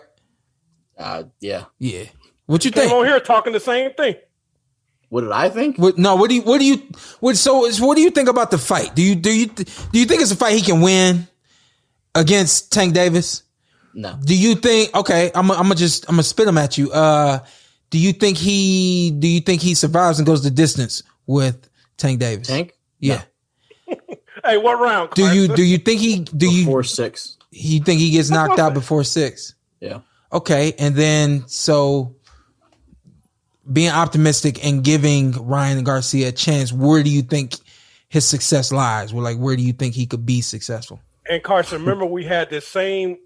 Yeah. What you Came think? on here talking the same thing. What did I think? What do you think about the fight? Do you think it's a fight he can win against Tank Davis? No. Do you think? Okay, I'm gonna spit him at you. Do you think he survives and goes the distance with Tank Davis? Tank? Yeah. No. Hey, what round? Do you think he before 6? You think he gets knocked out before 6? Yeah. Okay, and then so being optimistic and giving Ryan Garcia a chance, where do you think his success lies? Where do you think he could be successful? And Carson, remember we had this same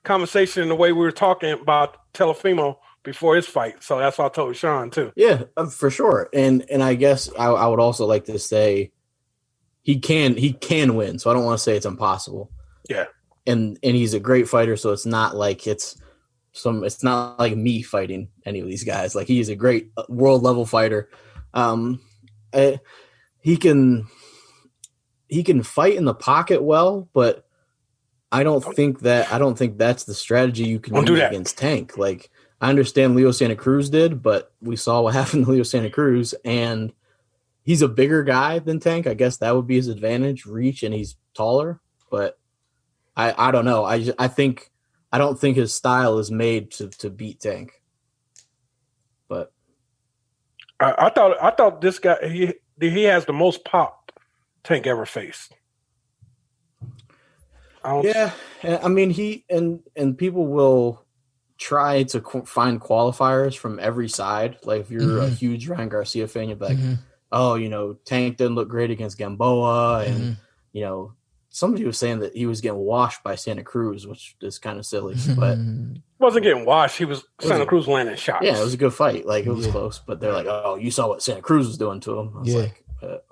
conversation in the way we were talking about Telefimo before his fight. So that's what I told Sean too. Yeah, for sure. And I guess I would also like to say he can win. So I don't want to say it's impossible. Yeah. And he's a great fighter. So it's not like it's not like me fighting any of these guys. Like, he is a great world level fighter. He can fight in the pocket well, but I don't think that's the strategy you can use against Tank. Like, I understand Leo Santa Cruz did, but we saw what happened to Leo Santa Cruz, and he's a bigger guy than Tank. I guess that would be his advantage, reach, and he's taller. But I don't know. I don't think his style is made to beat Tank. But I thought this guy he has the most pop Tank ever faced. Yeah, I mean he and people will try to find qualifiers from every side. Like, if you're a huge Ryan Garcia fan, you're like, oh, Tank didn't look great against Gamboa, and somebody was saying that he was getting washed by Santa Cruz, which is kind of silly. But wasn't getting washed. Santa Cruz landing shots. Yeah, it was a good fight. Like, it was close, but they're like, oh, you saw what Santa Cruz was doing to him. I was like,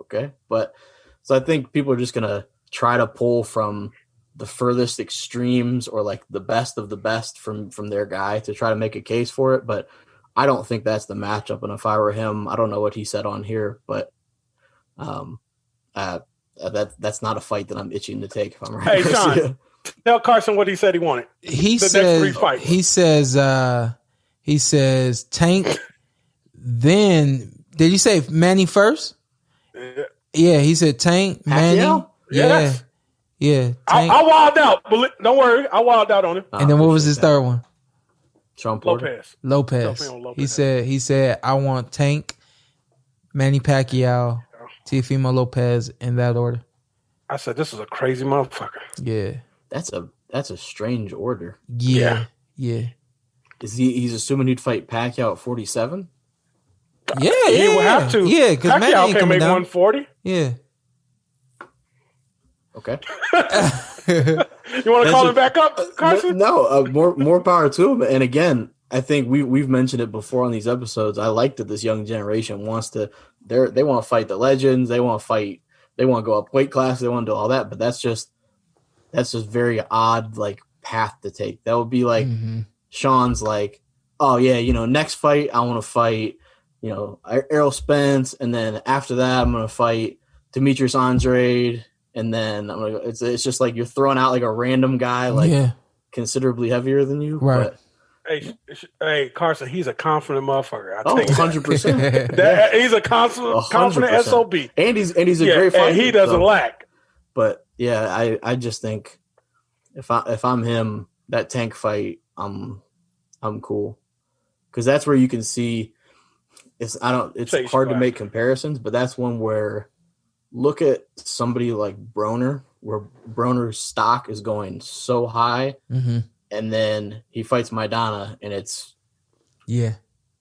okay. But so I think people are just going to try to pull from the furthest extremes, or like the best of the best from their guy, to try to make a case for it. But I don't think that's the matchup. And if I were him, I don't know what he said on here, but that's not a fight that I'm itching to take if I'm right. Hey, Sean, tell Carson what he said he wanted. He says He says Tank. Then did you say Manny first? Yeah, he said Tank, Manny. Pacquiao? Yeah. Tank. I wilded out. But don't worry, I wilded out on him. And then what was his third one? Sean Porter. Lopez. He said I want Tank, Manny Pacquiao, Teofimo Lopez in that order. I said this is a crazy motherfucker. Yeah. That's a strange order. Yeah. Is he's assuming he'd fight Pacquiao at 47? Yeah, He would have to. Yeah, because Manny Pacquiao ain't can coming make down. 140. Yeah. Okay. You want to call him back up, Carson? No, more power to him. And again, I think we've mentioned it before on these episodes. I like that this young generation wants to. They want to fight the legends. They want to fight. They want to go up weight class. They want to do all that. But that's just very odd, like, path to take. That would be like Sean's like, oh yeah, next fight I want to fight, Errol Spence, and then after that I'm gonna fight Demetrius Andrade, and then I'm gonna. It's just like you're throwing out like a random guy, like considerably heavier than you, right? But, Hey, Carson, he's a confident motherfucker. 100%. He's a confident SOB, and he's a great fighter. And he doesn't lack. But yeah, I just think if I'm him, that Tank fight, I'm cool, because that's where you can see. It's hard to make comparisons, but that's one where look at somebody like Broner, where Broner's stock is going so high, and then he fights Maidana and it's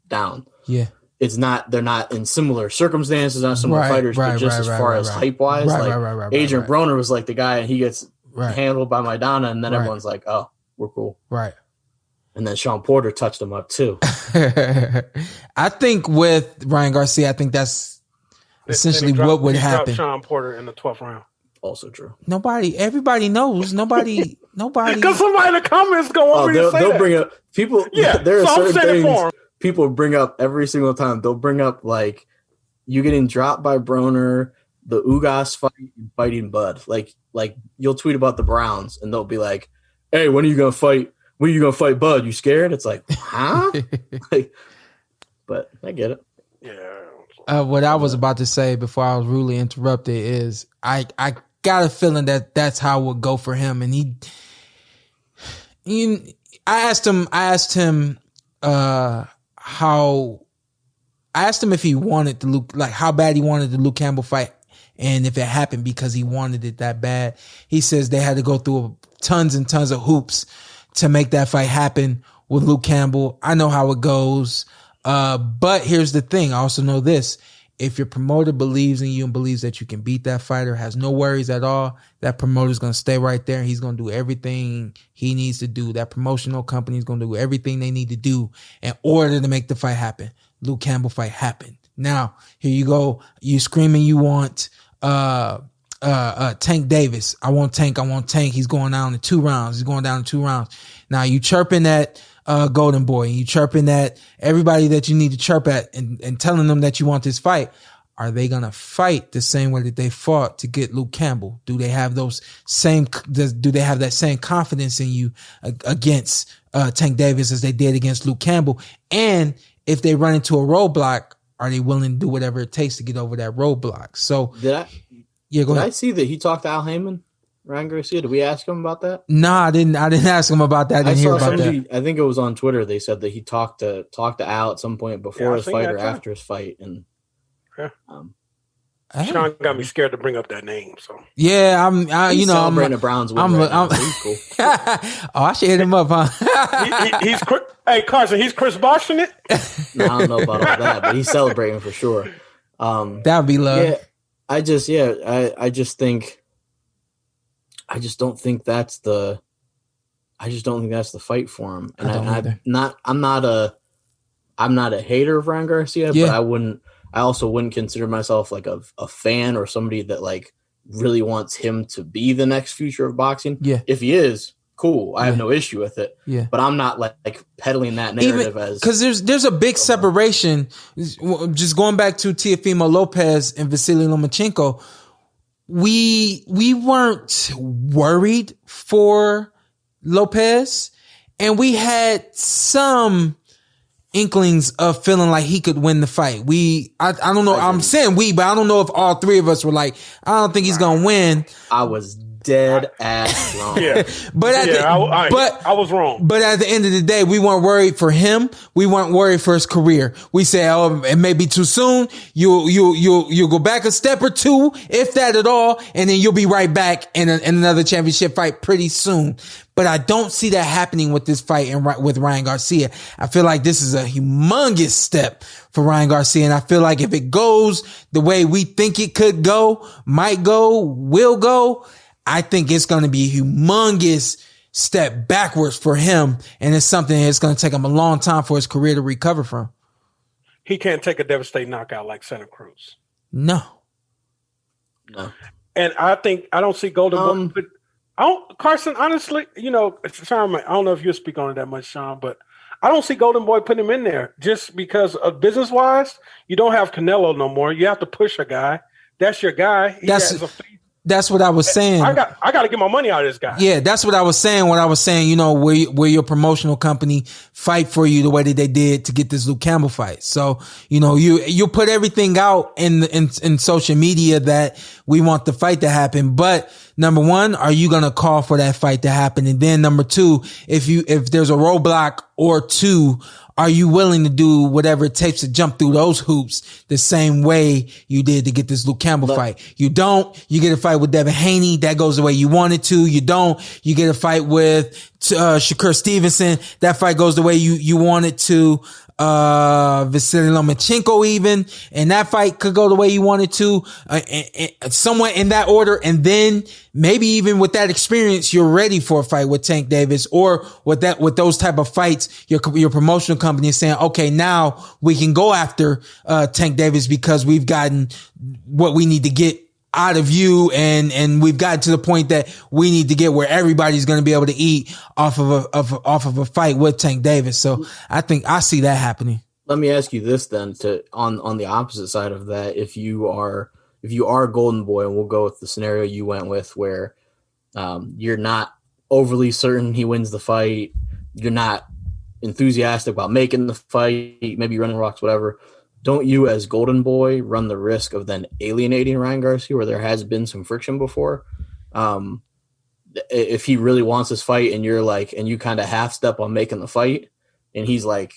down. Yeah. It's not. They're not in similar circumstances, not similar fighters, but just as far as hype wise, Adrian Broner was like the guy, and he gets handled by Maidana, and then everyone's like, "Oh, we're cool." Right. And then Sean Porter touched him up too. I think with Ryan Garcia, I think that's essentially what would happen. Sean Porter in the 12th round. Also true. Everybody knows. Nobody. Because somebody in the comments go over and say they'll that. bring up people. Yeah, there are so I'm certain saying it for things him. people bring up every single time. They'll bring up like you getting dropped by Broner, the Ugas fight, and fighting Bud. Like you'll tweet about the Browns, and they'll be like, "Hey, when are you gonna fight? When are you gonna fight Bud? You scared?" It's like, huh? But I get it. Yeah. What I was about to say before I was rudely interrupted is I got a feeling that that's how it would go for him. And I asked him if he wanted the Luke, like how bad he wanted the Luke Campbell fight. And if it happened because he wanted it that bad. He says they had to go through tons and tons of hoops to make that fight happen with Luke Campbell. I know how it goes. But here's the thing. I also know this. If your promoter believes in you and believes that you can beat that fighter, has no worries at all, that promoter's going to stay right there. He's going to do everything he needs to do. That promotional company is going to do everything they need to do in order to make the fight happen. Luke Campbell fight happen. Now, here you go. You screaming you want Tank Davis. I want Tank. He's going down in 2 rounds. Now you chirping at Golden Boy, and you chirping at everybody that you need to chirp at and telling them that you want this fight. Are they going to fight the same way that they fought to get Luke Campbell? Do they have that same confidence in you against Tank Davis as they did against Luke Campbell? And if they run into a roadblock, are they willing to do whatever it takes to get over that roadblock? So Did ahead. I see that he talked to Al Heyman, Ryan Garcia? Did we ask him about that? No, I didn't ask him about that. I didn't hear about that. I think it was on Twitter. They said that he talked to Al at some point before his fight or after his fight. And Sean got me scared to bring up that name. So yeah, I'm celebrating the Browns win. He's cool. Oh, I should hit him up, huh? he's hey Carson, he's Chris Boshing it. No, I don't know about all that, but he's celebrating for sure. That'd be love. Yeah, I just don't think that's the fight for him. And I'm not a hater of Ryan Garcia, but I also wouldn't consider myself like a fan or somebody that like really wants him to be the next future of boxing. Yeah. If he is, cool. I have no issue with it. Yeah. But I'm not like peddling that narrative because there's a big separation. Just going back to Teofimo Lopez and Vasily Lomachenko, we weren't worried for Lopez, and we had some inklings of feeling like he could win the fight. I don't know. I'm saying we, but I don't know if all three of us were like, I don't think he's going to win. I was dead ass wrong. Yeah. I was wrong. But at the end of the day, we weren't worried for him. We weren't worried for his career. We said, oh, it may be too soon. You'll go back a step or two, if that at all, and then you'll be right back in another championship fight pretty soon. But I don't see that happening with this fight with Ryan Garcia. I feel like this is a humongous step for Ryan Garcia. And I feel like if it goes the way we think it could go, might go, will go, I think it's going to be a humongous step backwards for him. And it's something that's going to take him a long time for his career to recover from. He can't take a devastating knockout like Santa Cruz. No. And I don't see Golden Boy. Carson, honestly, Sean, I don't know if you speak on it that much, Sean, but I don't see Golden Boy putting him in there just because of business-wise. You don't have Canelo no more. You have to push a guy. That's your guy. That's what I was saying. I got to get my money out of this guy. Yeah, that's what I was saying when I was saying, where your promotional company fight for you the way that they did to get this Luke Campbell fight. So, you put everything out in social media that we want the fight to happen. But number one, are you going to call for that fight to happen? And then number two, if there's a roadblock or two, are you willing to do whatever it takes to jump through those hoops the same way you did to get this Luke Campbell fight? You don't, you get a fight with Devin Haney. That goes the way you want it to. You don't, you get a fight with Shakur Stevenson. That fight goes the way you want it to. Vasily Lomachenko even, and that fight could go the way you wanted to, somewhere in that order. And then maybe even with that experience, you're ready for a fight with Tank Davis, or with those type of fights, your promotional company is saying, okay, now we can go after, Tank Davis because we've gotten what we need to get out of you, and we've gotten to the point that we need to get where everybody's going to be able to eat off of a fight with Tank Davis. So I think I see that happening. Let me ask you this then, on the opposite side of that, if you are Golden Boy, and we'll go with the scenario you went with, where you're not overly certain he wins the fight, you're not enthusiastic about making the fight, maybe running rocks, whatever. Don't you, as Golden Boy, run the risk of then alienating Ryan Garcia, where there has been some friction before? If he really wants this fight, and you're like, and you kind of half step on making the fight, and he's like,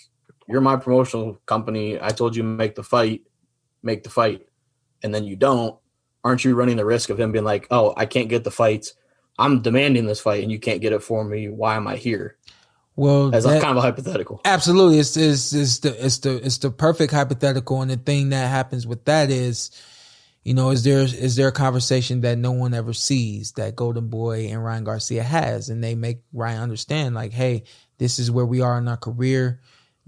"You're my promotional company. I told you make the fight," and then you don't. Aren't you running the risk of him being like, "Oh, I can't get the fights. I'm demanding this fight, and you can't get it for me. Why am I here?" Well, as kind of a hypothetical. Absolutely. It's the perfect hypothetical. And the thing that happens with that is, is there a conversation that no one ever sees that Golden Boy and Ryan Garcia has? And they make Ryan understand, like, hey, this is where we are in our career.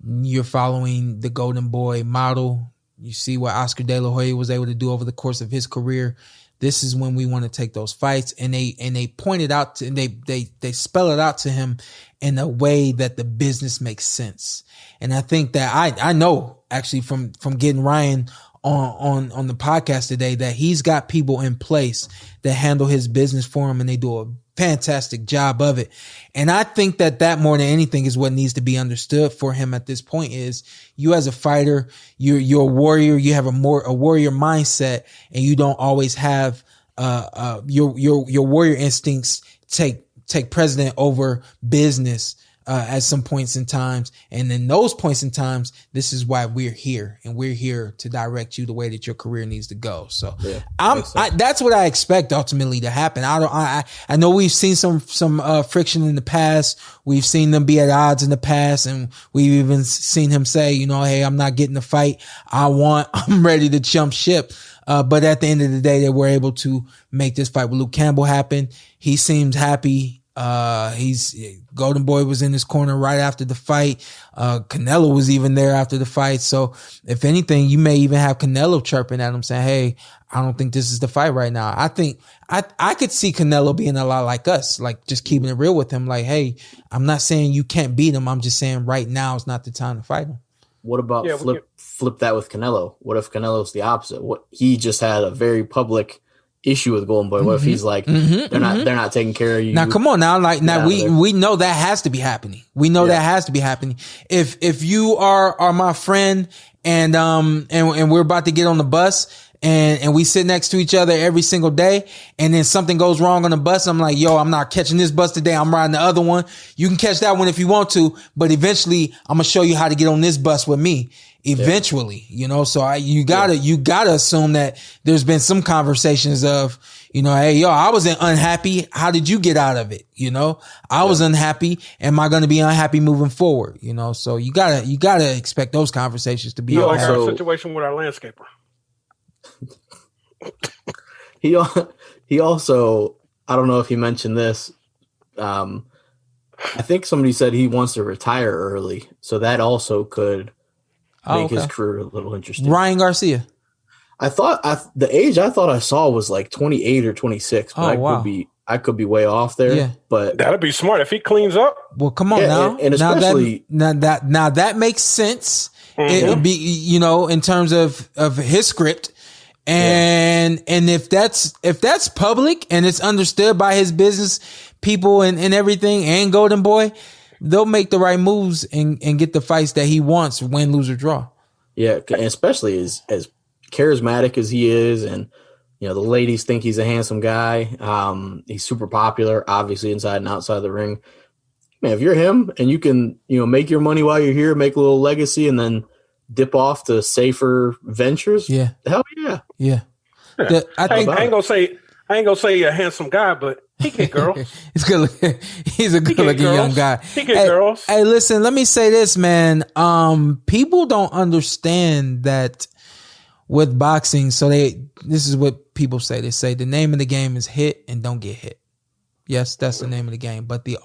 You're following the Golden Boy model. You see what Oscar De La Hoya was able to do over the course of his career. This is when we want to take those fights. And they point it out to, and they spell it out to him in a way that the business makes sense. And I think that I know actually from getting Ryan on the podcast today that he's got people in place that handle his business for him, and they do a fantastic job of it. And I think that more than anything is what needs to be understood for him at this point is you as a fighter, you're a warrior, you have a warrior mindset, and you don't always have your warrior instincts take precedent over business at some points in times. And in those points in times, this is why we're here, and we're here to direct you the way that your career needs to go. So that's what I expect ultimately to happen. I know we've seen some friction in the past. We've seen them be at odds in the past, and we've even seen him say, hey, I'm not getting the fight I'm ready to jump ship. But at the end of the day, they were able to make this fight with Luke Campbell happen. He seems happy. Golden Boy was in his corner right after the fight. Canelo was even there after the fight. So if anything, you may even have Canelo chirping at him saying, hey, I don't think this is the fight right now. I think I could see Canelo being a lot like us, like just keeping it real with him. Like, hey, I'm not saying you can't beat him. I'm just saying right now is not the time to fight him. What about flip that with Canelo? What if Canelo's the opposite? He just had a very public issue with Golden Boy? What if he's like, they're not taking care of you? Now, come on now. Like now we know that has to be happening. We know that has to be happening. If you are my friend and we're about to get on the bus and we sit next to each other every single day, and then something goes wrong on the bus, I'm like, yo, I'm not catching this bus today. I'm riding the other one. You can catch that one if you want to, but eventually I'm gonna show you how to get on this bus with me. Eventually, you know, so you gotta assume that there's been some conversations of, you know, hey, yo, I wasn't unhappy. How did you get out of it? You know, I was unhappy. Am I going to be unhappy moving forward? You know, so you gotta expect those conversations to be. Like our situation with our landscaper. He also, I don't know if he mentioned this. I think somebody said he wants to retire early, so that also could make his career a little interesting. Ryan Garcia. I thought the age I thought I saw was like 28 or 26, but I could be way off there. Yeah. But that'd be smart if he cleans up. Well, come on now. And especially now that makes sense. It would be, you know, in terms of his script. And if that's public and it's understood by his business people and everything and Golden Boy, they'll make the right moves and get the fights that he wants, win, lose, or draw. Yeah, especially as charismatic as he is, and you know the ladies think he's a handsome guy. He's super popular, obviously inside and outside the ring. Man, if you're him and you can, you know, make your money while you're here, make a little legacy, and then dip off to safer ventures. Yeah, hell yeah, yeah. I ain't gonna say a handsome guy, but he get girls. He's a good-looking young guy. He get girls. Hey, listen, let me say this, man. People don't understand that with boxing. So this is what people say. They say the name of the game is hit and don't get hit. Yes, that's the name of the game. But the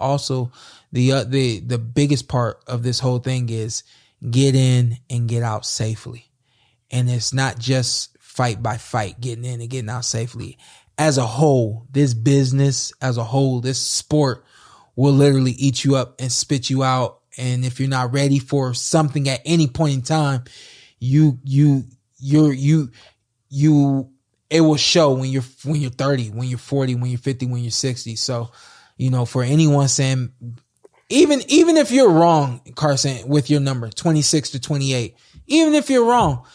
biggest part of this whole thing is get in and get out safely. And it's not just fight by fight, getting in and getting out safely. As a whole, this business, as a whole, this sport will literally eat you up and spit you out. And if you're not ready for something at any point in time, it will show when you're 30, when you're 40, when you're 50, when you're 60. So, you know, for anyone saying, even if you're wrong, Carson, with your number 26 to 28, even if you're wrong,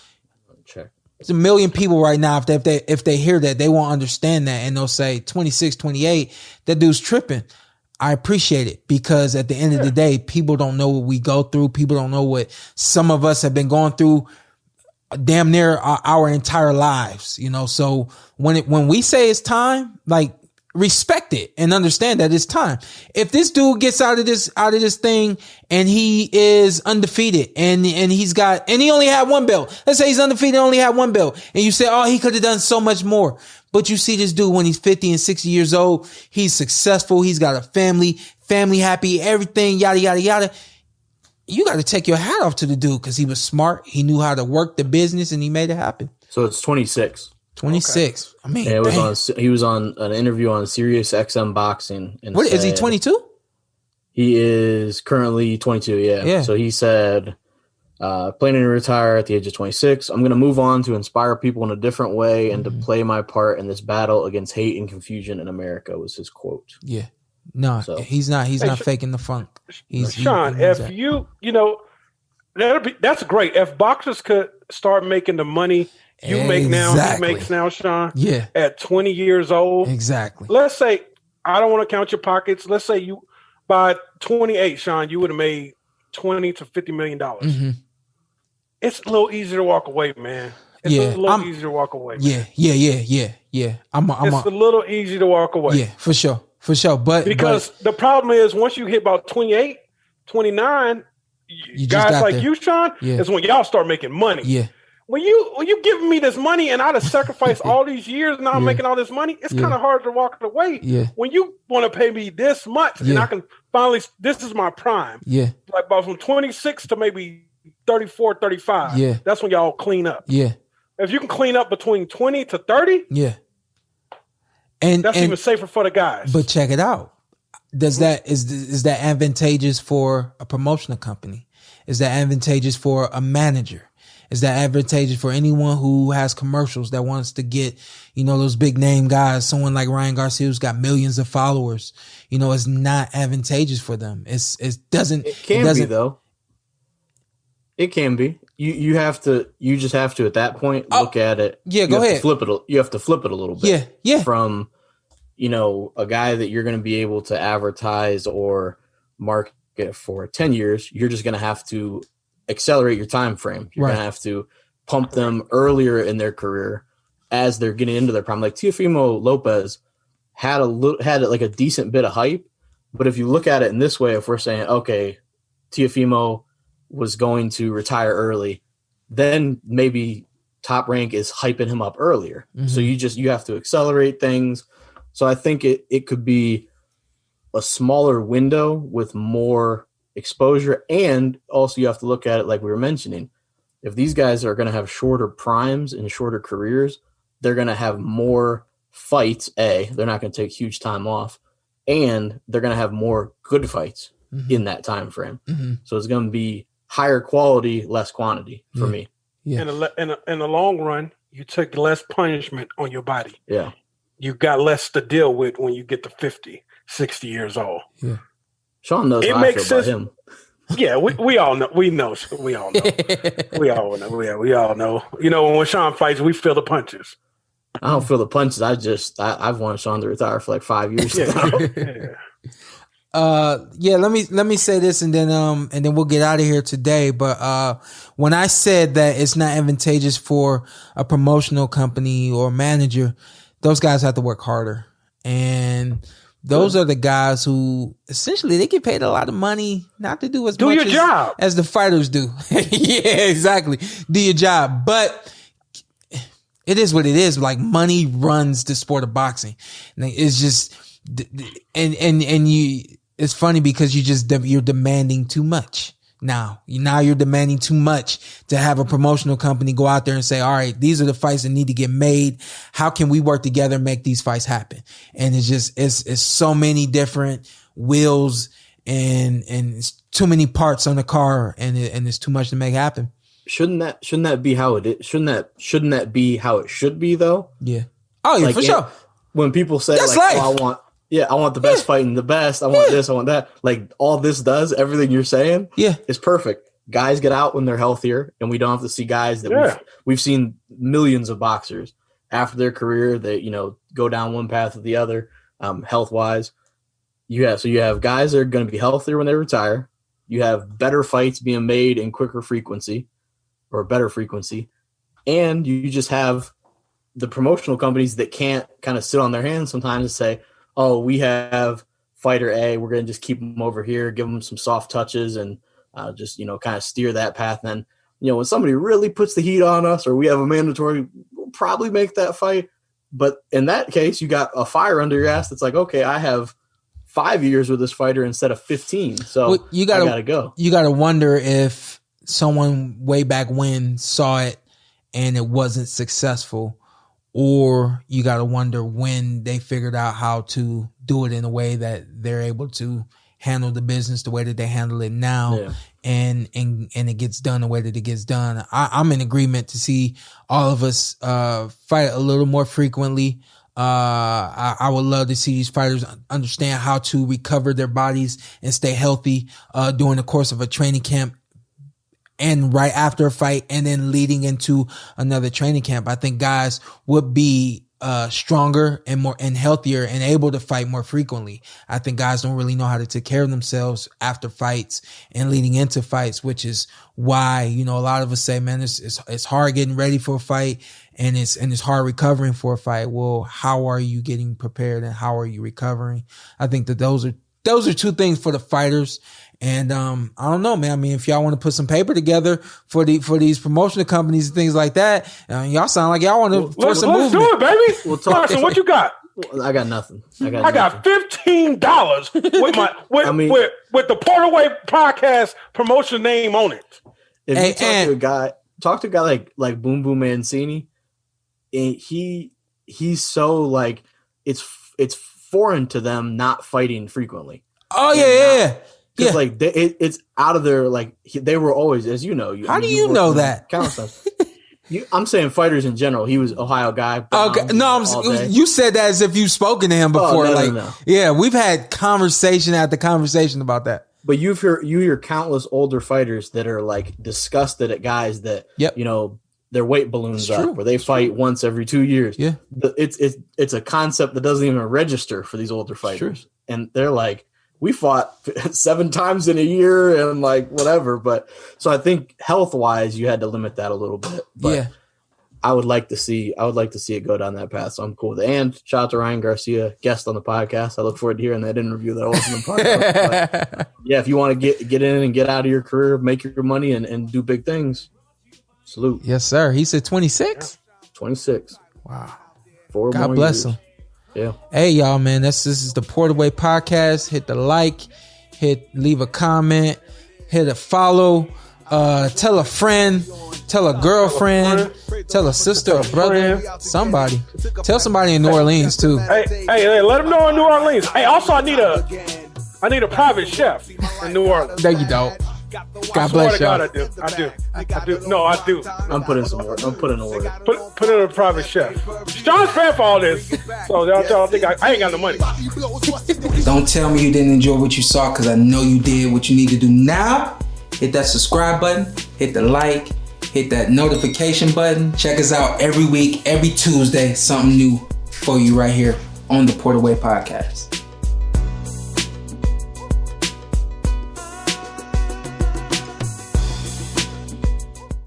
there's a million people right now. If they hear that, they won't understand that. And they'll say 26, 28, that dude's tripping. I appreciate it, because at the end of the day, people don't know what we go through. People don't know what some of us have been going through damn near our entire lives, you know? So when we say it's time, like, respect it and understand that it's time. If this dude gets out of this thing and he is undefeated and he only had one belt. Let's say he's undefeated and only had one belt. And you say, oh, he could have done so much more. But you see this dude when he's 50 and 60 years old, he's successful. He's got a family happy, everything, yada, yada, yada. You got to take your hat off to the dude, because he was smart. He knew how to work the business and he made it happen. So it's 26. 26. Okay. I mean, he was on an interview on Sirius XM Boxing. And what is he, 22? He is currently 22. Yeah. So he said, planning to retire at the age of 26. I'm going to move on to inspire people in a different way and to play my part in this battle against hate and confusion in America, was his quote. Yeah. No, so, he's not faking the funk. Sean, if you know, that's great. If boxers could start making the money you make now, he makes now, Sean. Yeah. At 20 years old. Exactly. Let's say, I don't want to count your pockets. Let's say you, by 28, Sean, you would have made $20 to $50 million. Mm-hmm. It's a little easier to walk away, man. It's a little easier to walk away. Man. Yeah. It's a little easy to walk away. Yeah, for sure. But because the problem is, once you hit about 28, 29, guys like you, Sean, is when y'all start making money. Yeah. When you giving me this money and I'd have sacrificed all these years and now I'm making all this money, it's kind of hard to walk away. Yeah. When you want to pay me this much and I can finally, this is my prime. Yeah. Like about from 26 to maybe 34, 35. Yeah. That's when y'all clean up. Yeah. If you can clean up between 20 to 30. Yeah. That's even safer for the guys. But check it out. Is that advantageous for a promotional company? Is that advantageous for a manager? Is that advantageous for anyone who has commercials that wants to get, those big name guys, someone like Ryan Garcia who's got millions of followers, it's not advantageous for them. It can be though. It can be. You just have to at that point look at it. Yeah, go ahead. You have to flip it a little bit. Yeah. From, a guy that you're going to be able to advertise or market for 10 years, you're just going to have to accelerate your time frame. You're going to have to pump them earlier in their career as they're getting into their prime. Like Teofimo Lopez had like a decent bit of hype, but if you look at it in this way, if we're saying, okay, Teofimo was going to retire early, then maybe Top Rank is hyping him up earlier. Mm-hmm. So you have to accelerate things. So I think it could be a smaller window with more exposure. And also you have to look at it like we were mentioning. If these guys are going to have shorter primes and shorter careers, they're going to have more fights. They're not going to take huge time off, and they're going to have more good fights in that time frame. Mm-hmm. So it's going to be higher quality, less quantity for me. Yeah. In the long run, you took less punishment on your body. Yeah. You got less to deal with when you get to 50, 60 years old. Yeah. Sean knows how I feel about him. Yeah, we all know. We all know. We all know. We all know. When Sean fights, we feel the punches. I don't feel the punches. I've wanted Sean to retire for like 5 years now. Let me say this and then we'll get out of here today. But when I said that it's not advantageous for a promotional company or manager, those guys have to work harder. And those are the guys who essentially they get paid a lot of money not to do as much job as the fighters do. Yeah, exactly. Do your job. But it is what it is. Like, money runs the sport of boxing. It's just, it's funny because you're demanding too much. Now you're demanding too much to have a promotional company go out there and say, all right, these are the fights that need to get made. How can we work together and make these fights happen? And it's so many different wheels and it's too many parts on the car and it's too much to make happen. Shouldn't that be how it is? Shouldn't that be how it should be though? Yeah. Oh yeah, for sure. When people say that's like, life. I want the best fighting the best. I want this, I want that. Like, all this does, everything you're saying is perfect. Guys get out when they're healthier, and we don't have to see guys that we've seen millions of boxers after their career that, go down one path or the other, health-wise. So you have guys that are going to be healthier when they retire. You have better fights being made in quicker frequency or better frequency. And you just have the promotional companies that can't kind of sit on their hands sometimes and say, oh, we have fighter A, we're going to just keep them over here, give them some soft touches and just, kind of steer that path. And then, when somebody really puts the heat on us or we have a mandatory, we'll probably make that fight. But in that case, you got a fire under your ass that's like, okay, I have 5 years with this fighter instead of 15. So I got to go. You got to wonder if someone way back when saw it and it wasn't successful. Or you got to wonder when they figured out how to do it in a way that they're able to handle the business the way that they handle it now, and it gets done the way that it gets done. I'm in agreement to see all of us fight a little more frequently. I would love to see these fighters understand how to recover their bodies and stay healthy during the course of a training camp. And right after a fight and then leading into another training camp. I think guys would be stronger and more and healthier and able to fight more frequently. I think guys don't really know how to take care of themselves after fights and leading into fights, which is why, a lot of us say, man, it's hard getting ready for a fight and it's hard recovering for a fight. Well, how are you getting prepared and how are you recovering? I think that those are two things for the fighters. And I don't know, man. I mean, if y'all want to put some paper together for these promotional companies and things like that, y'all sound like y'all want to force a movement. Let's do it, baby. Carson, what you got? I got nothing. I got $15 with the Porterway podcast promotion name on it. If you talk to a guy like Boom Boom Mancini, and he's so like it's foreign to them not fighting frequently. Oh yeah. Because Yeah. like it's out of their like they were always, as you know. How do you know that? I'm saying fighters in general. He was Ohio guy. Okay, no, you said that as if you've spoken to him before. No. Yeah, we've had conversation after conversation about that. But you hear countless older fighters that are like disgusted at guys that their weight balloons up, where they fight once every 2 years. Yeah, it's a concept that doesn't even register for these older fighters, and they're like, we fought 7 times in a year and like whatever. But so I think health wise, you had to limit that a little bit. But I would like to see it go down that path. So I'm cool with it. And shout out to Ryan Garcia, guest on the podcast. I look forward to hearing that interview that I wasn't a part of. But, yeah, if you want to get in and get out of your career, make your money and do big things, salute. Yes, sir. He said 26? 26. Wow. 4 God more bless years. him. Yeah. Hey, y'all, man. This is the Portaway Podcast. Hit the like, leave a comment, hit a follow, tell a friend, tell a girlfriend, tell a sister or brother, somebody. Tell somebody in New Orleans too. Hey, let them know in New Orleans. Hey, also I need a private chef in New Orleans. There you go. God bless y'all. I do. No, I do. I'm putting some work. I'm putting a word. Put in a private chef. Sean's paying for all this, so y'all think I ain't got no money. Don't tell me you didn't enjoy what you saw, because I know you did. What you need to do now, hit that subscribe button, hit the like, hit that notification button. Check us out every week, every Tuesday, something new for you right here on the Portaway Podcast.